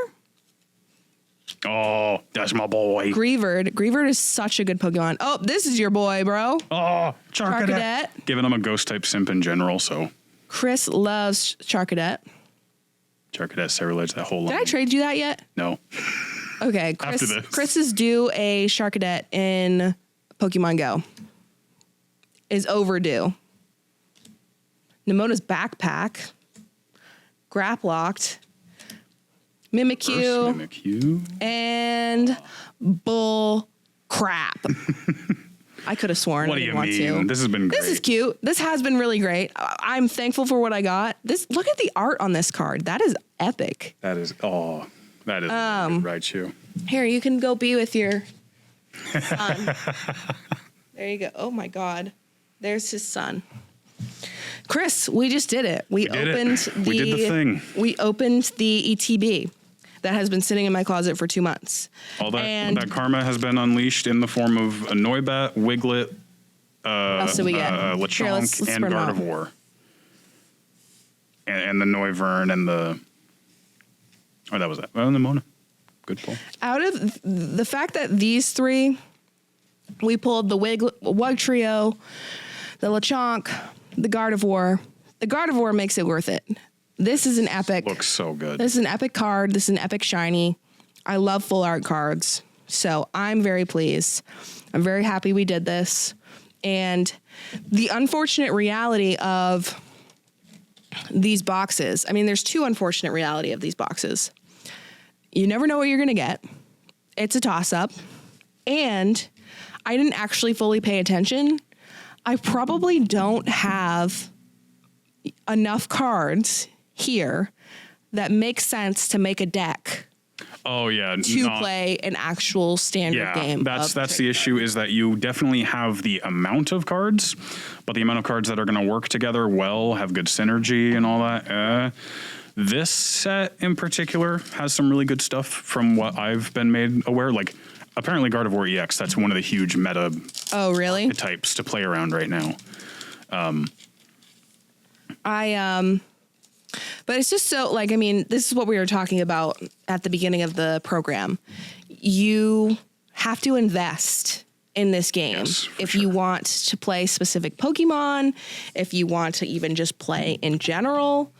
Oh, that's my boy.
Greavard. Greavard is such a good Pokemon. Oh, this is your boy, bro.
Oh, Charcadet.
Charcadet.
Giving him a ghost type simp in general, so.
Chris loves Charcadet.
Charcadet, Cerulege, that whole line.
Did I trade you that yet?
No.
Okay, Chris.
After this.
Chris is due a Charcadet in Pokemon Go. Is overdue. Nemona's Backpack. Graplocked. Mimikyu.
Mimikyu.
And bull crap. I could have sworn
What
I
do
didn't
you
want
mean?
to.
This has been great.
This is cute. This has been really great. I'm thankful for what I got. Look at the art on this card. That is epic.
That is really Raichu.
Here, you can go be with your son. There you go. Oh my God. There's his son. Chris, we just did it. We did the
thing.
We opened the ETB that has been sitting in my closet for 2 months.
All that karma has been unleashed in the form of a Noibat, Wiglet,
what else did we get?
Lechonk,
Let's
and Gardevoir. And the Noivern and the... Oh, that was that. Oh, the Mona. Good pull.
Out of the fact that these three, we pulled the Wug Trio, the Lechonk, the Gardevoir. The Gardevoir makes it worth it. This is an epic.
Looks so good.
This is an epic card. This is an epic shiny. I love full art cards. So I'm very pleased. I'm very happy we did this. And the unfortunate reality of these boxes, I mean, there's two unfortunate reality of these boxes. You never know what you're going to get. It's a toss-up. And I didn't actually fully pay attention. I probably don't have enough cards here that make sense to make a deck.
Oh yeah,
to play an actual standard game.
That's the issue, is that you definitely have the amount of cards, but the amount of cards that are going to work together well, have good synergy and all that. This set in particular has some really good stuff from what I've been made aware. Like apparently Gardevoir EX, that's one of the huge meta types to play around right now.
But it's just so, like, I mean, this is what we were talking about at the beginning of the program. You have to invest in this game if you want to play specific Pokemon, if you want to even just play in general.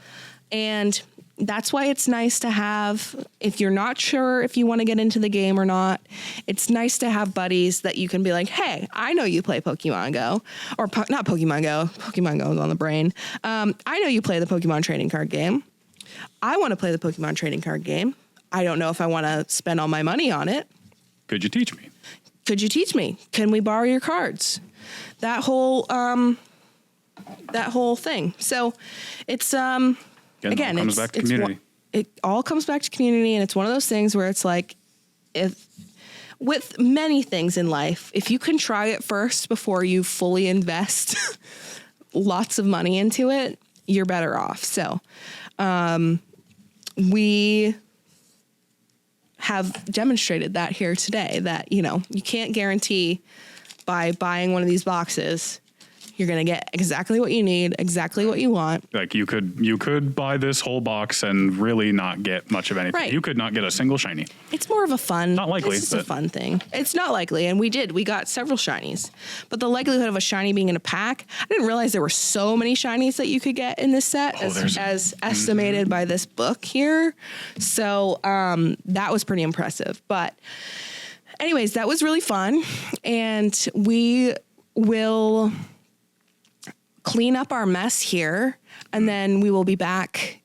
And that's why it's nice to have, if you're not sure if you want to get into the game or not, it's nice to have buddies that you can be like, hey, I know you play Pokemon Go, or not Pokemon Go. Pokemon Go is on the brain. I know you play the Pokemon trading card game. I want to play the Pokemon trading card game. I don't know if I want to spend all my money on it.
Could you teach me?
Could you teach me? Can we borrow your cards? That whole thing. So it's, again,
it comes back to community.
It all comes back to community, and it's one of those things where it's like, if with many things in life, if you can try it first before you fully invest lots of money into it, you're better off. So, we have demonstrated that here today, that, you know, you can't guarantee by buying one of these boxes, you're going to get exactly what you need, exactly what you want.
Like you could buy this whole box and really not get much of anything.
Right.
You could not get a single shiny.
It's more of a fun.
Not likely,
It's just a
but-
fun thing. It's not likely, and we got several shinies. But the likelihood of a shiny being in a pack, I didn't realize there were so many shinies that you could get in this set, as estimated by this book here. So that was pretty impressive. But anyways, that was really fun, and we will clean up our mess here, and then we will be back.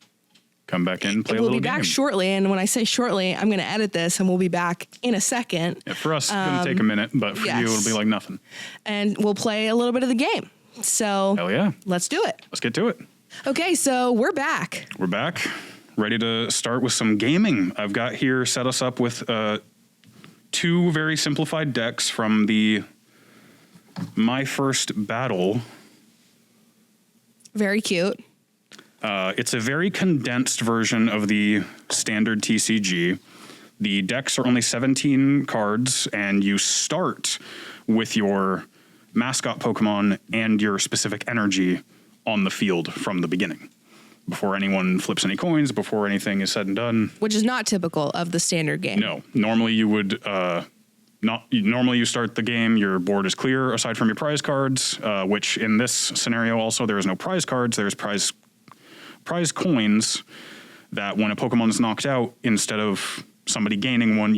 Come back in and play a
We'll
little
be back
game.
shortly, and when I say shortly, I'm going to edit this, and we'll be back in a second.
Yeah, for us, it's going to take a minute, but for you, it'll be like nothing.
And we'll play a little bit of the game. So
Hell yeah.
let's do it.
Let's get to it.
Okay, so we're back.
We're back, ready to start with some gaming. I've got here set us up with 2 very simplified decks from the My First Battle.
Very cute.
It's a very condensed version of the standard TCG. The decks are only 17 cards, and you start with your mascot Pokemon and your specific energy on the field from the beginning. Before anyone flips any coins, before anything is said and done.
Which is not typical of the standard game.
No, normally you would normally you start the game, your board is clear aside from your prize cards, which in this scenario also there is no prize cards, there's prize coins that when a Pokemon is knocked out, instead of somebody gaining one,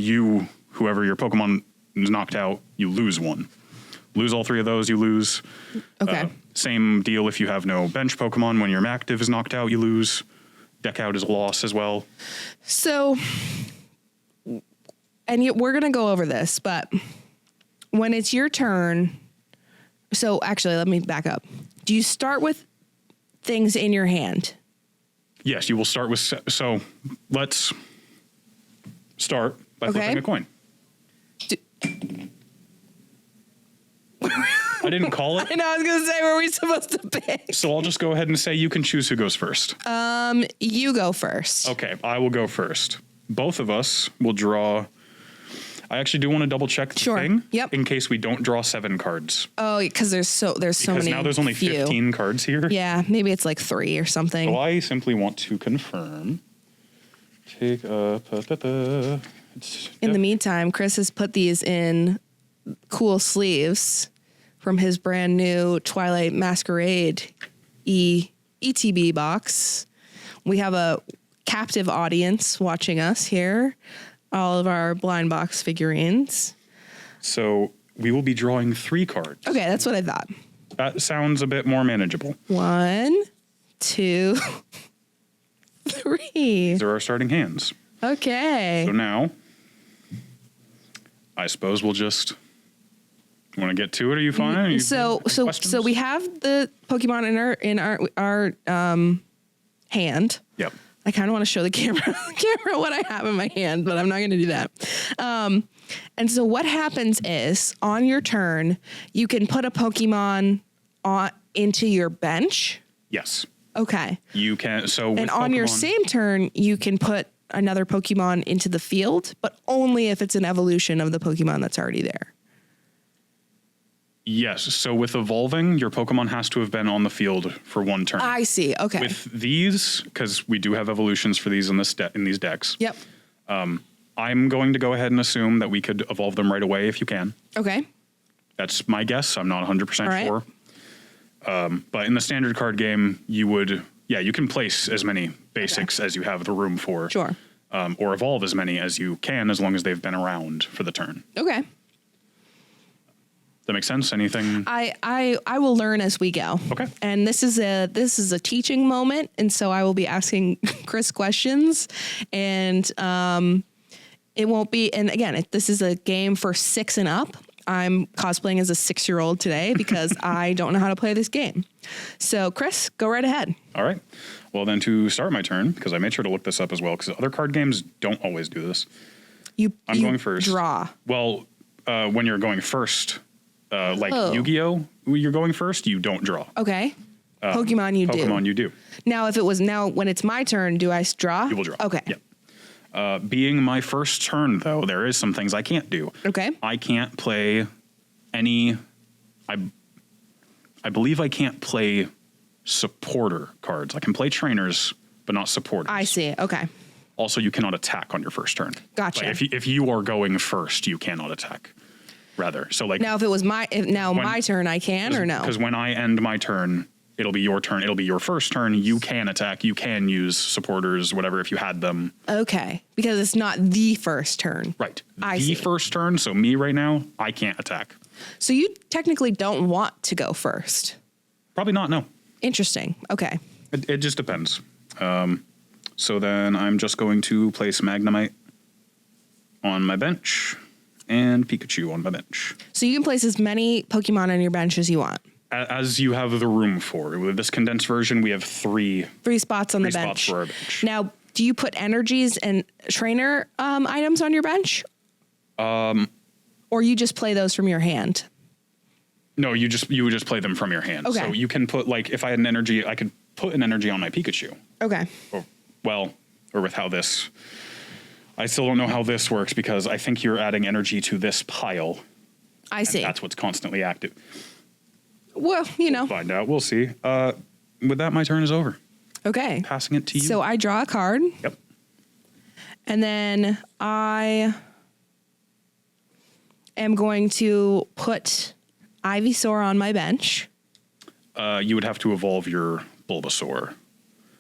whoever your Pokemon is knocked out, you lose one. Lose all 3 of those, you lose.
Okay.
Same deal if you have no bench Pokemon. When your active is knocked out, you lose. Deck out is a loss as well.
So, we're going to go over this, but when it's your turn, so actually, let me back up. Do you start with things in your hand?
Yes, you will start with... So let's start by flipping a coin. I didn't call it.
I know, I was going to say, were we supposed to pick?
So I'll just go ahead and say you can choose who goes first.
You go first.
Okay, I will go first. Both of us will draw... I actually do want to double check the thing.
Yep.
In case we don't draw 7 cards.
Oh, because there's so many.
Because now there's only 15 cards here.
Yeah, maybe it's like 3 or something.
So I simply want to confirm. Take up.
In the meantime, Chris has put these in cool sleeves from his brand new Twilight Masquerade ETB box. We have a captive audience watching us here. All of our blind box figurines.
So we will be drawing 3 cards.
Okay, that's what I thought.
That sounds a bit more manageable.
1, 2, 3.
These are our starting hands.
Okay.
So now, I suppose we'll just... Want to get to it? Are you fine?
So we have the Pokemon in our hand.
Yep.
I kind of want to show the camera what I have in my hand, but I'm not going to do that. And so what happens is on your turn, you can put a Pokemon into your bench.
Yes.
Okay.
You can. So with
and on your same turn, you can put another Pokemon into the field, but only if it's an evolution of the Pokemon that's already there.
Yes. So with evolving, your Pokemon has to have been on the field for 1 turn.
I see. Okay.
With these, because we do have evolutions for these in these decks.
Yep.
I'm going to go ahead and assume that we could evolve them right away if you can.
Okay.
That's my guess. I'm not 100%
right.
sure. But in the standard card game, you can place as many basics as you have the room for.
Sure.
Or evolve as many as you can, as long as they've been around for the turn.
Okay.
That makes sense? Anything?
I will learn as we go.
Okay.
And this is a teaching moment, and so I will be asking Chris questions, and it won't be. And again, this is a game for 6 and up. I'm cosplaying as a 6-year-old today because I don't know how to play this game. So, Chris, go right ahead.
All right. Well, then to start my turn, because I made sure to look this up as well, because other card games don't always do this. I'm going first.
Draw.
Well, when you're going first. Yu-Gi-Oh, you're going first, you don't draw.
Okay. Pokemon you do.
Pokemon you do.
Now, when it's my turn, do I draw?
You will draw.
Okay.
Yep. Being my first turn, though, there is some things I can't do.
Okay.
I can't play any I believe I can't play supporter cards. I can play trainers, but not supporters.
I see. Okay.
Also, you cannot attack on your first turn.
Gotcha.
Like if you are going first, you cannot attack. Rather, so like
Now, if it was my turn, I can or no?
Because when I end my turn, it'll be your turn. It'll be your first turn. You can attack. You can use supporters, whatever, if you had them.
Okay, because it's not the first turn.
Right.
I
the
see.
first turn. So me right now, I can't attack.
So you technically don't want to go first.
Probably not. No.
Interesting. Okay.
It just depends. So then I'm just going to place Magnemite on my bench and Pikachu on my bench.
So you can place as many Pokemon on your bench as you want.
As you have the room for. With this condensed version, we have three
Spots on the
spots
bench.
for our bench.
Now, do you put energies and trainer items on your bench? Or you just play those from your hand?
No, you would just play them from your hand.
Okay.
So you can put, like, if I had an energy, I could put an energy on my Pikachu.
Okay.
Or with how this, I still don't know how this works because I think you're adding energy to this pile.
I see.
That's what's constantly active.
Well, you know.
Find out. We'll see. With that, my turn is over.
Okay.
Passing it to you.
So I draw a card.
Yep.
And then I am going to put Ivysaur on my bench.
You would have to evolve your Bulbasaur.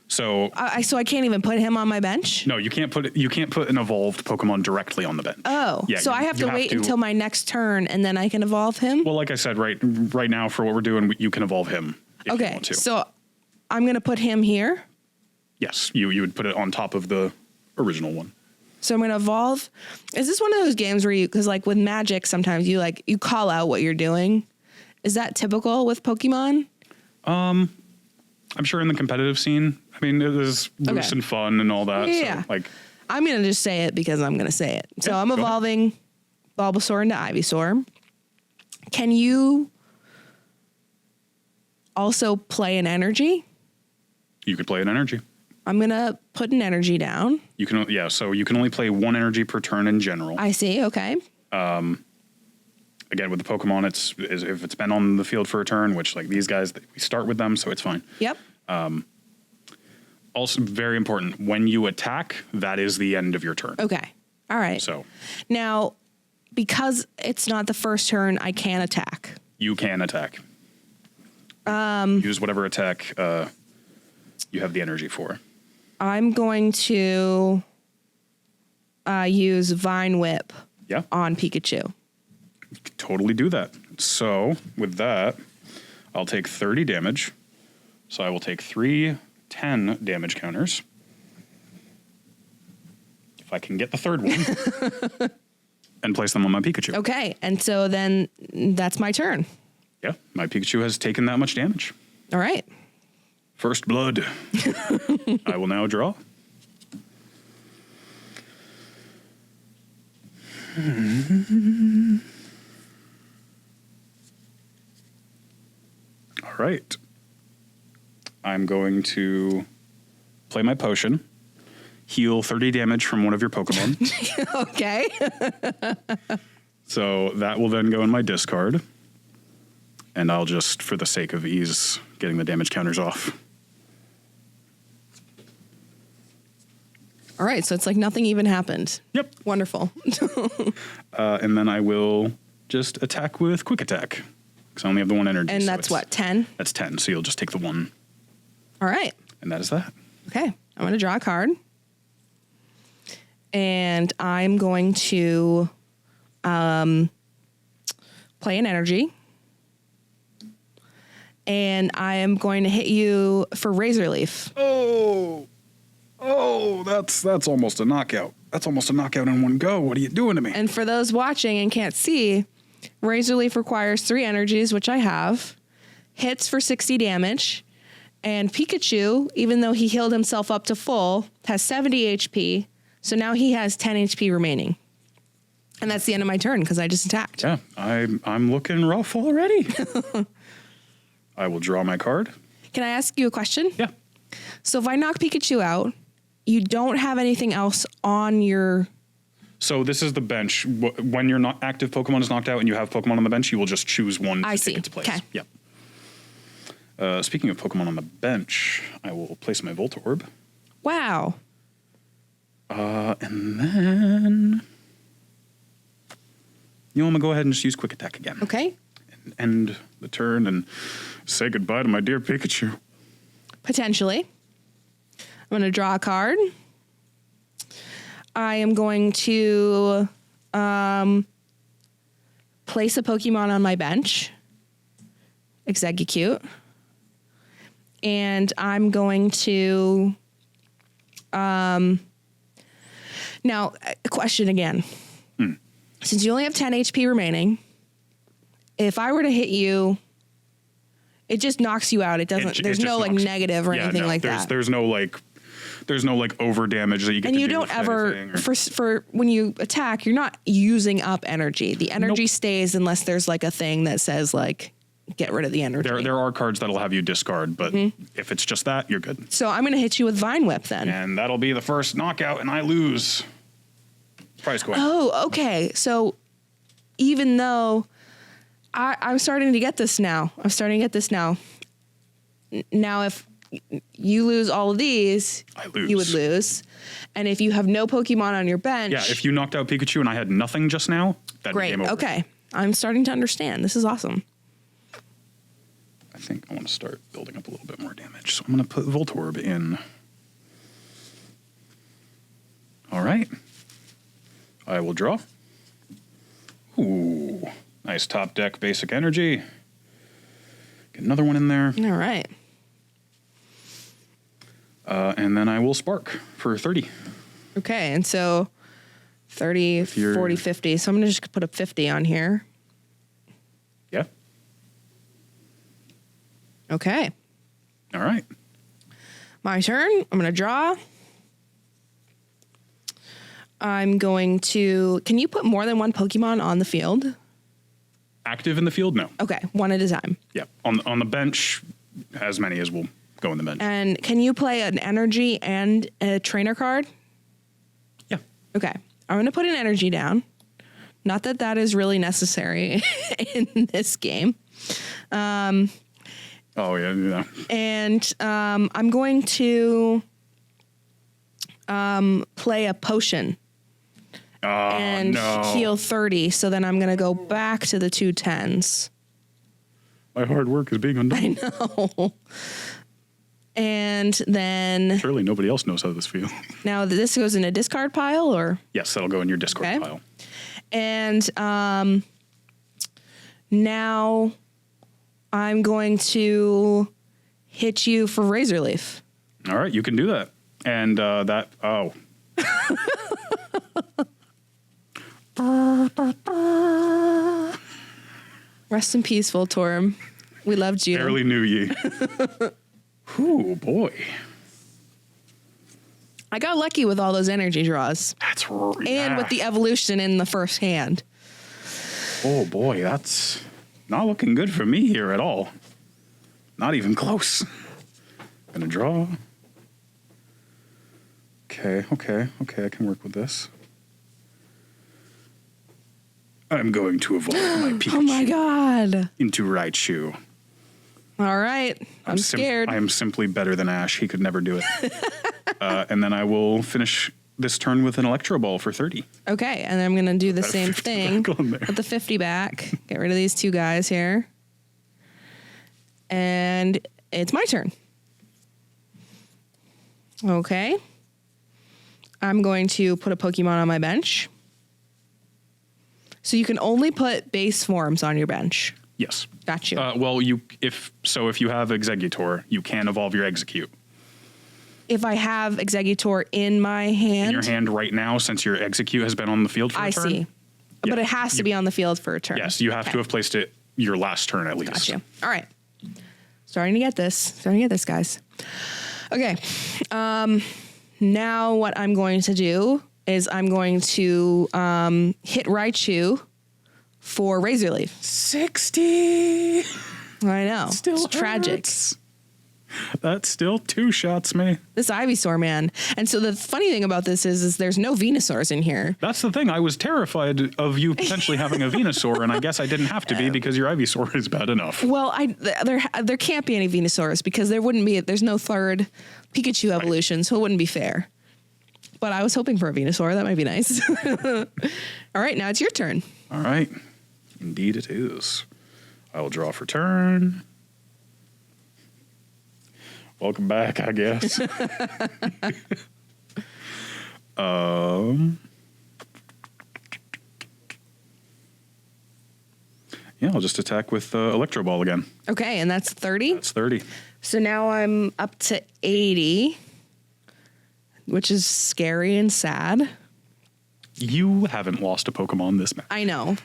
So
So I can't even put him on my bench?
no, you can't put an evolved Pokemon directly on the bench.
Oh,
Yeah,
so I have to wait until my next turn and then I can evolve him?
Well, like I said, right now for what we're doing, you can evolve him if you
Okay,
want to.
so I'm going to put him here.
Yes, you would put it on top of the original one.
So I'm going to evolve. Is this one of those games where because like with Magic, sometimes you call out what you're doing? Is that typical with Pokemon?
I'm sure in the competitive scene, I mean, it is loose and fun and all that.
Yeah.
So, like,
I'm going to just say it because I'm going to say it. So
Yeah,
I'm
go ahead.
evolving Bulbasaur into Ivysaur. Can you also play an energy?
you could play an energy.
I'm going to put an energy down.
You can, yeah. So you can only play one energy per turn in general.
I see. Okay.
Again, with the Pokemon, if it's been on the field for a turn, which like these guys, we start with them, so it's fine.
Yep.
Also, very important, when you attack, that is the end of your turn.
Okay. All right.
So
Now, because it's not the first turn, I can attack.
you can attack. Use whatever attack you have the energy for.
I'm going to use Vine Whip
Yeah,
on Pikachu.
you can totally do that. So with that, I'll take 30 damage. So I will take 3 10 damage counters. If I can get the third one. And place them on my Pikachu.
Okay. And so then that's my turn.
Yeah, my Pikachu has taken that much damage.
All right.
First blood. I will now draw. All right. I'm going to play my potion, heal 30 damage from one of your Pokemon.
Okay.
So that will then go in my discard. And I'll just, for the sake of ease, getting the damage counters off.
All right. So it's like nothing even happened.
Yep.
Wonderful.
And then I will just attack with Quick Attack. Because I only have the one energy.
And
so
that's what, 10?
That's 10. So you'll just take the one.
All right.
And that is that.
Okay. I'm going to draw a card. And I'm going to play an energy. And I am going to hit you for Razor Leaf.
Oh, that's almost a knockout. That's almost a knockout in one go. What are you doing to me?
And for those watching and can't see, Razor Leaf requires 3 energies, which I have, hits for 60 damage, and Pikachu, even though he healed himself up to full, has 70 HP, so now he has 10 HP remaining. And that's the end of my turn because I just attacked.
Yeah, I'm looking rough already. I will draw my card.
Can I ask you a question?
Yeah.
So if I knock Pikachu out, you don't have anything else on your
So this is the bench. When your not active Pokemon is knocked out and you have Pokemon on the bench, you will just choose one to take its place.
Okay.
Yep. Speaking of Pokemon on the bench, I will place my Voltorb.
Wow.
And then... I'm going to go ahead and just use Quick Attack again.
Okay.
And end the turn and say goodbye to my dear Pikachu.
Potentially. I'm going to draw a card. I am going to place a Pokemon on my bench. Exeggucute. And I'm going to... now, a question again. Since you only have 10 HP remaining, if I were to hit you, it just knocks you out. It doesn't. There's no like negative or anything like that.
There's no like over damage that you get. And you don't
ever for when you attack, you're not using up energy. The energy stays unless there's like a thing that says like get rid of the energy.
There are cards that'll have you discard, but if it's just that, you're good.
So I'm going to hit you with Vine Whip then,
and that'll be the first knockout, and I lose. Prize coin.
Oh, okay. So even though I'm starting to get this now. Now, if you lose all of these,
I lose.
You would lose. And if you have no Pokemon on your bench...
Yeah, if you knocked out Pikachu and I had nothing just now, that'd be game over.
Okay. I'm starting to understand. This is awesome.
I think I want to start building up a little bit more damage. So I'm going to put Voltorb in. All right. I will draw. Ooh, nice top deck basic energy. Get another one in there.
All right.
And then I will spark for 30.
Okay, and so 30, 40, 50. So I'm going to just put a 50 on here.
Yeah.
Okay.
All right.
My turn. I'm going to draw. I'm going to... Can you put more than one Pokemon on the field?
Active in the field? No.
Okay, one at a time.
Yeah. On the bench, as many as will go in the bench.
And can you play an energy and a trainer card?
Yeah.
Okay. I'm going to put an energy down. Not that that is really necessary in this game.
Oh, yeah.
And I'm going to play a potion. And heal 30. So then I'm going to go back to the 2 10s.
My hard work is being undone.
I know. And then...
Surely nobody else knows how this feels.
Now, this goes in a discard pile, or?
Yes, that'll go in your discard pile.
And now I'm going to hit you for Razor Leaf.
All right, you can do that. And that... Oh.
Rest in peace, Voltorb. We loved you.
Barely knew ye. Ooh, boy.
I got lucky with all those energy draws.
That's
And with the evolution in the first hand.
Oh, boy, that's not looking good for me here at all. Not even close. Gonna draw. Okay, I can work with this. I'm going to evolve my Pikachu.
Oh my god.
Into Raichu.
All right. I'm scared.
I am simply better than Ash. He could never do it. And then I will finish this turn with an Electro Ball for 30.
Okay, and then I'm going to do the same thing. Put the 50 back. Get rid of these 2 guys here. And it's my turn. Okay. I'm going to put a Pokemon on my bench. So you can only put base forms on your bench.
Yes.
Got you.
Well, if you have Exeggutor, you can evolve your Execute.
If I have Exeggutor in my hand?
In your hand right now, since your Execute has been on the field for a turn. I see.
Yeah, but it has to be on the field for a turn.
Yes, you have to have placed it your last turn at least.
Got you. All right. Starting to get this, guys. Okay. Now what I'm going to do is I'm going to hit Raichu for Razor Leaf.
60.
I know.
Still
it's tragic.
That still two-shots me.
This Ivysaur, man. And so the funny thing about this is there's no Venusaurs in here.
That's the thing. I was terrified of you potentially having a Venusaur, and I guess I didn't have to be because your Ivysaur is bad enough.
Well, there can't be any Venusaurs because there's no third Pikachu evolution, so it wouldn't be fair. But I was hoping for a Venusaur. That might be nice. All right, now it's your turn.
All right. Indeed it is. I will draw for turn. Welcome back, I guess. Yeah, I'll just attack with Electro Ball again.
Okay, and that's 30?
That's 30.
So now I'm up to 80, which is scary and sad.
You haven't lost a Pokemon this match.
I know.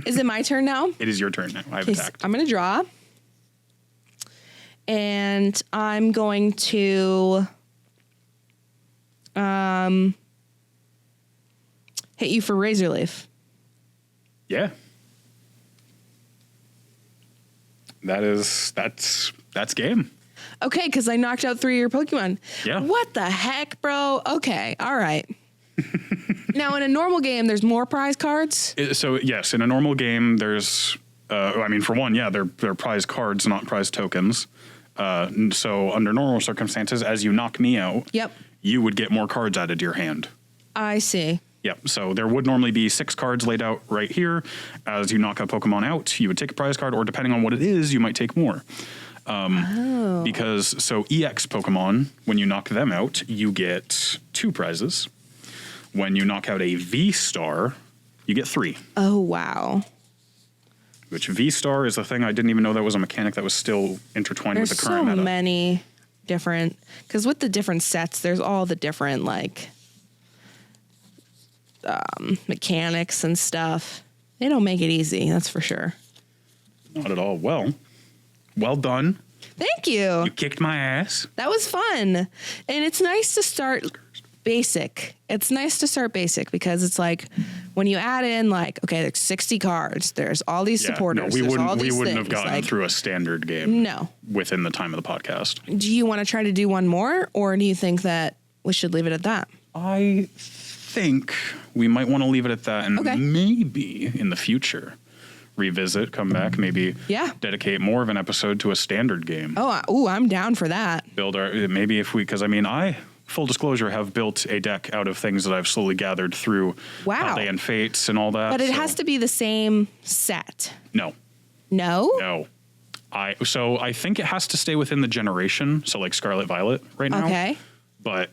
Is it my turn now?
It is your turn now. I've attacked.
I'm going to draw. And I'm going to hit you for Razor Leaf.
Yeah. That's game.
Okay, because I knocked out 3 of your Pokemon.
Yeah.
What the heck, bro? Okay, all right. Now, in a normal game, there's more prize cards?
So, yes, in a normal game, there's, for one, yeah, they're prize cards, not prize tokens. So, under normal circumstances, as you knock me out,
Yep.
you would get more cards added to your hand.
I see.
Yep. So there would normally be 6 cards laid out right here. As you knock a Pokemon out, you would take a prize card, or depending on what it is, you might take more. Because EX Pokemon, when you knock them out, you get 2 prizes. When you knock out a V-Star, you get 3.
Oh, wow.
Which V-Star is a thing I didn't even know that was a mechanic that was still intertwined with the current meta.
There's so many different, because with the different sets, there's all the different, mechanics and stuff. They don't make it easy, that's for sure.
Not at all. Well done.
Thank you.
You kicked my ass.
That was fun. And it's nice to start basic. It's nice to start basic because it's like when you add in okay, there's 60 cards. There's all these supporters.
No, we wouldn't
things.
have gotten through a standard game.
No.
Within the time of the podcast.
Do you want to try to do one more, or do you think that we should leave it at that?
I think we might want to leave it at that, and maybe in the future revisit, come back, maybe dedicate more of an episode to a standard game.
Oh, I'm down for that.
Build our because I full disclosure have built a deck out of things that I've slowly gathered through Paldean Fates and all that.
But it has to be the same set.
No. I think it has to stay within the generation, so like Scarlet Violet right now.
Okay.
But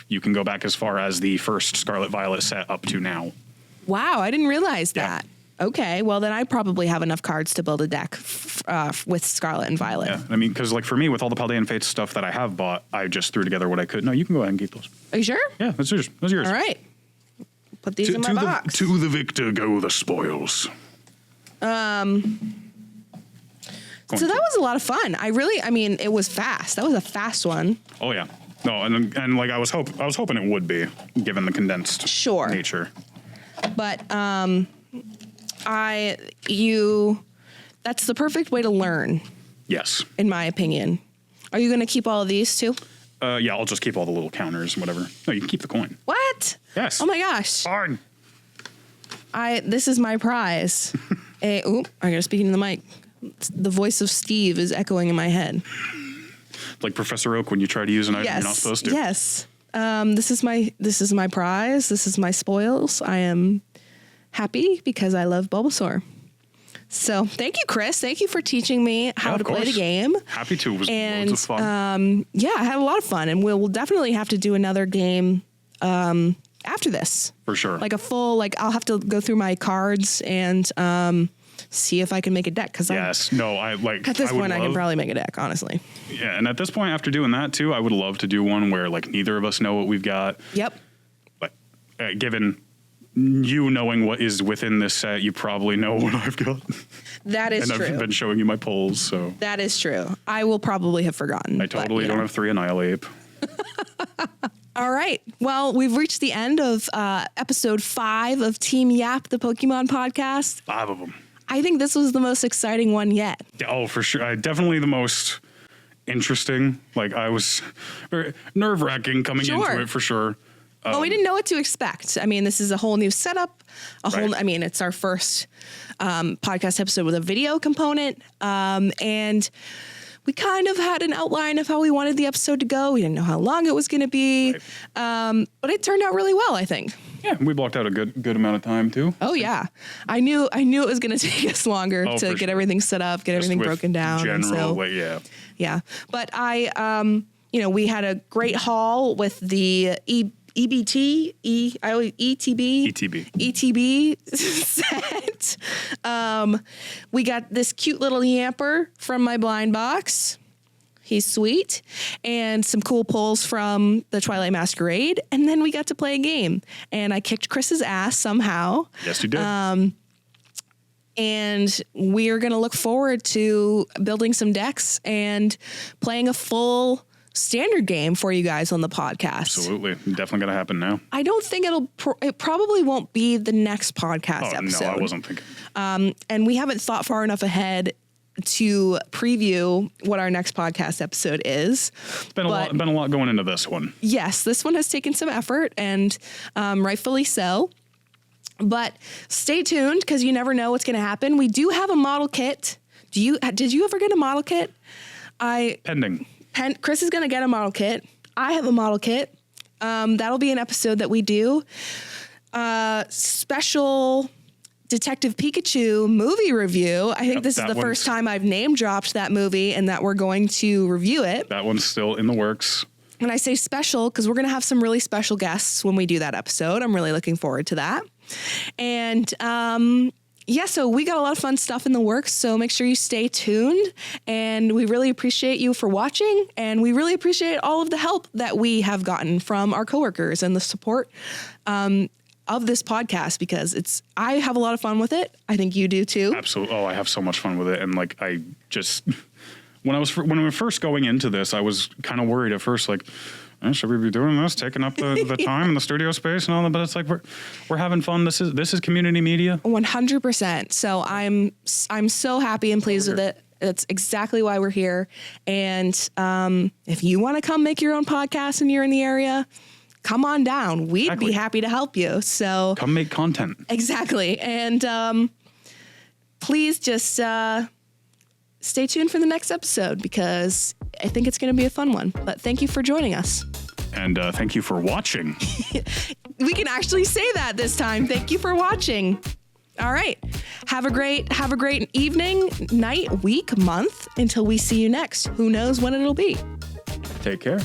you can go back as far as the first Scarlet Violet set up to now.
Wow, I didn't realize that. Okay, well then I probably have enough cards to build a deck with Scarlet and Violet.
Yeah, because for me, with all the Paldean Fates stuff that I have bought, I just threw together what I could. No, you can go ahead and keep those.
Are you sure?
Yeah, that's yours. All
right. Put these in my box.
To the victor go the spoils.
So that was a lot of fun. It was fast. That was a fast one.
Oh yeah. No, and I was hoping it would be, given the condensed nature.
But that's the perfect way to learn.
Yes.
In my opinion. Are you going to keep all of these too?
Yeah, I'll just keep all the little counters and whatever. No, you can keep the coin.
What?
Yes.
Oh my gosh.
Fine.
This is my prize. I gotta speak into the mic. The voice of Steve is echoing in my head.
Like Professor Oak when you try to use an item you're not supposed to.
Yes. This is my prize. This is my spoils. I am happy because I love Bulbasaur. So thank you, Chris. Thank you for teaching me how to play the game.
Happy to. It was loads of fun.
I had a lot of fun, and we'll definitely have to do another game after this.
For sure.
Like a full, I'll have to go through my cards and see if I can make a deck. Cause
at this
point, I can probably make a deck, honestly.
Yeah, and at this point, after doing that too, I would love to do one where neither of us know what we've got.
Yep.
But given you knowing what is within this set, you probably know what I've got.
That is true.
And I've been showing you my polls, so.
That is true. I will probably have forgotten.
I totally don't have 3 Annihilate.
All right. Well, we've reached the end of episode 5 of Team Yap, the Pokemon podcast.
5 of them.
I think this was the most exciting one yet.
Oh, for sure. Definitely the most interesting. Like I was very nerve-wracking coming into it for sure.
We didn't know what to expect. I mean, this is a whole new setup.
Right.
It's our first podcast episode with a video component. And we kind of had an outline of how we wanted the episode to go. We didn't know how long it was going to be. Right. But it turned out really well, I think.
Yeah, we blocked out a good amount of time too.
Oh yeah, I knew it was going to take us longer to get everything set up, get everything broken down.
General,
yeah. But we had a great haul with the ETB set. We got this cute little yamper from my blind box. He's sweet. And some cool pulls from the Twilight Masquerade. And then we got to play a game. And I kicked Chris's ass somehow.
Yes, you did.
And we're going to look forward to building some decks and playing a full standard game for you guys on the podcast.
Absolutely. Definitely going to happen now.
I don't think it probably won't be the next podcast episode.
No, I wasn't thinking.
And we haven't thought far enough ahead to preview what our next podcast episode is.
It's been a lot going into this one.
Yes, this one has taken some effort, and rightfully so. But stay tuned, because you never know what's going to happen. We do have a model kit. Did you ever get a model kit?
Pending.
Chris is going to get a model kit. I have a model kit. That'll be an episode that we do. Special Detective Pikachu movie review. I think this is the first time I've name dropped that movie and that we're going to review it.
That one's still in the works.
And I say special because we're going to have some really special guests when we do that episode. I'm really looking forward to that. And so we got a lot of fun stuff in the works. So make sure you stay tuned. And we really appreciate you for watching. And we really appreciate all of the help that we have gotten from our coworkers and the support of this podcast, because I have a lot of fun with it. I think you do too.
Absolutely. Oh, I have so much fun with it. And like, I just, when we were first going into this, I was kind of worried at first, like, should we be doing this, taking up the time and the studio space and all that? But it's like, we're having fun. This is community media.
100%. So I'm so happy and pleased with it. That's exactly why we're here. And if you want to come make your own podcast and you're in the area, come on down. We'd be happy to help you. So
come make content.
Exactly. And please just stay tuned for the next episode, because I think it's going to be a fun one. But thank you for joining us.
And thank you for watching.
We can actually say that this time. Thank you for watching. All right. Have a great evening, night, week, month until we see you next. Who knows when it'll be.
Take care.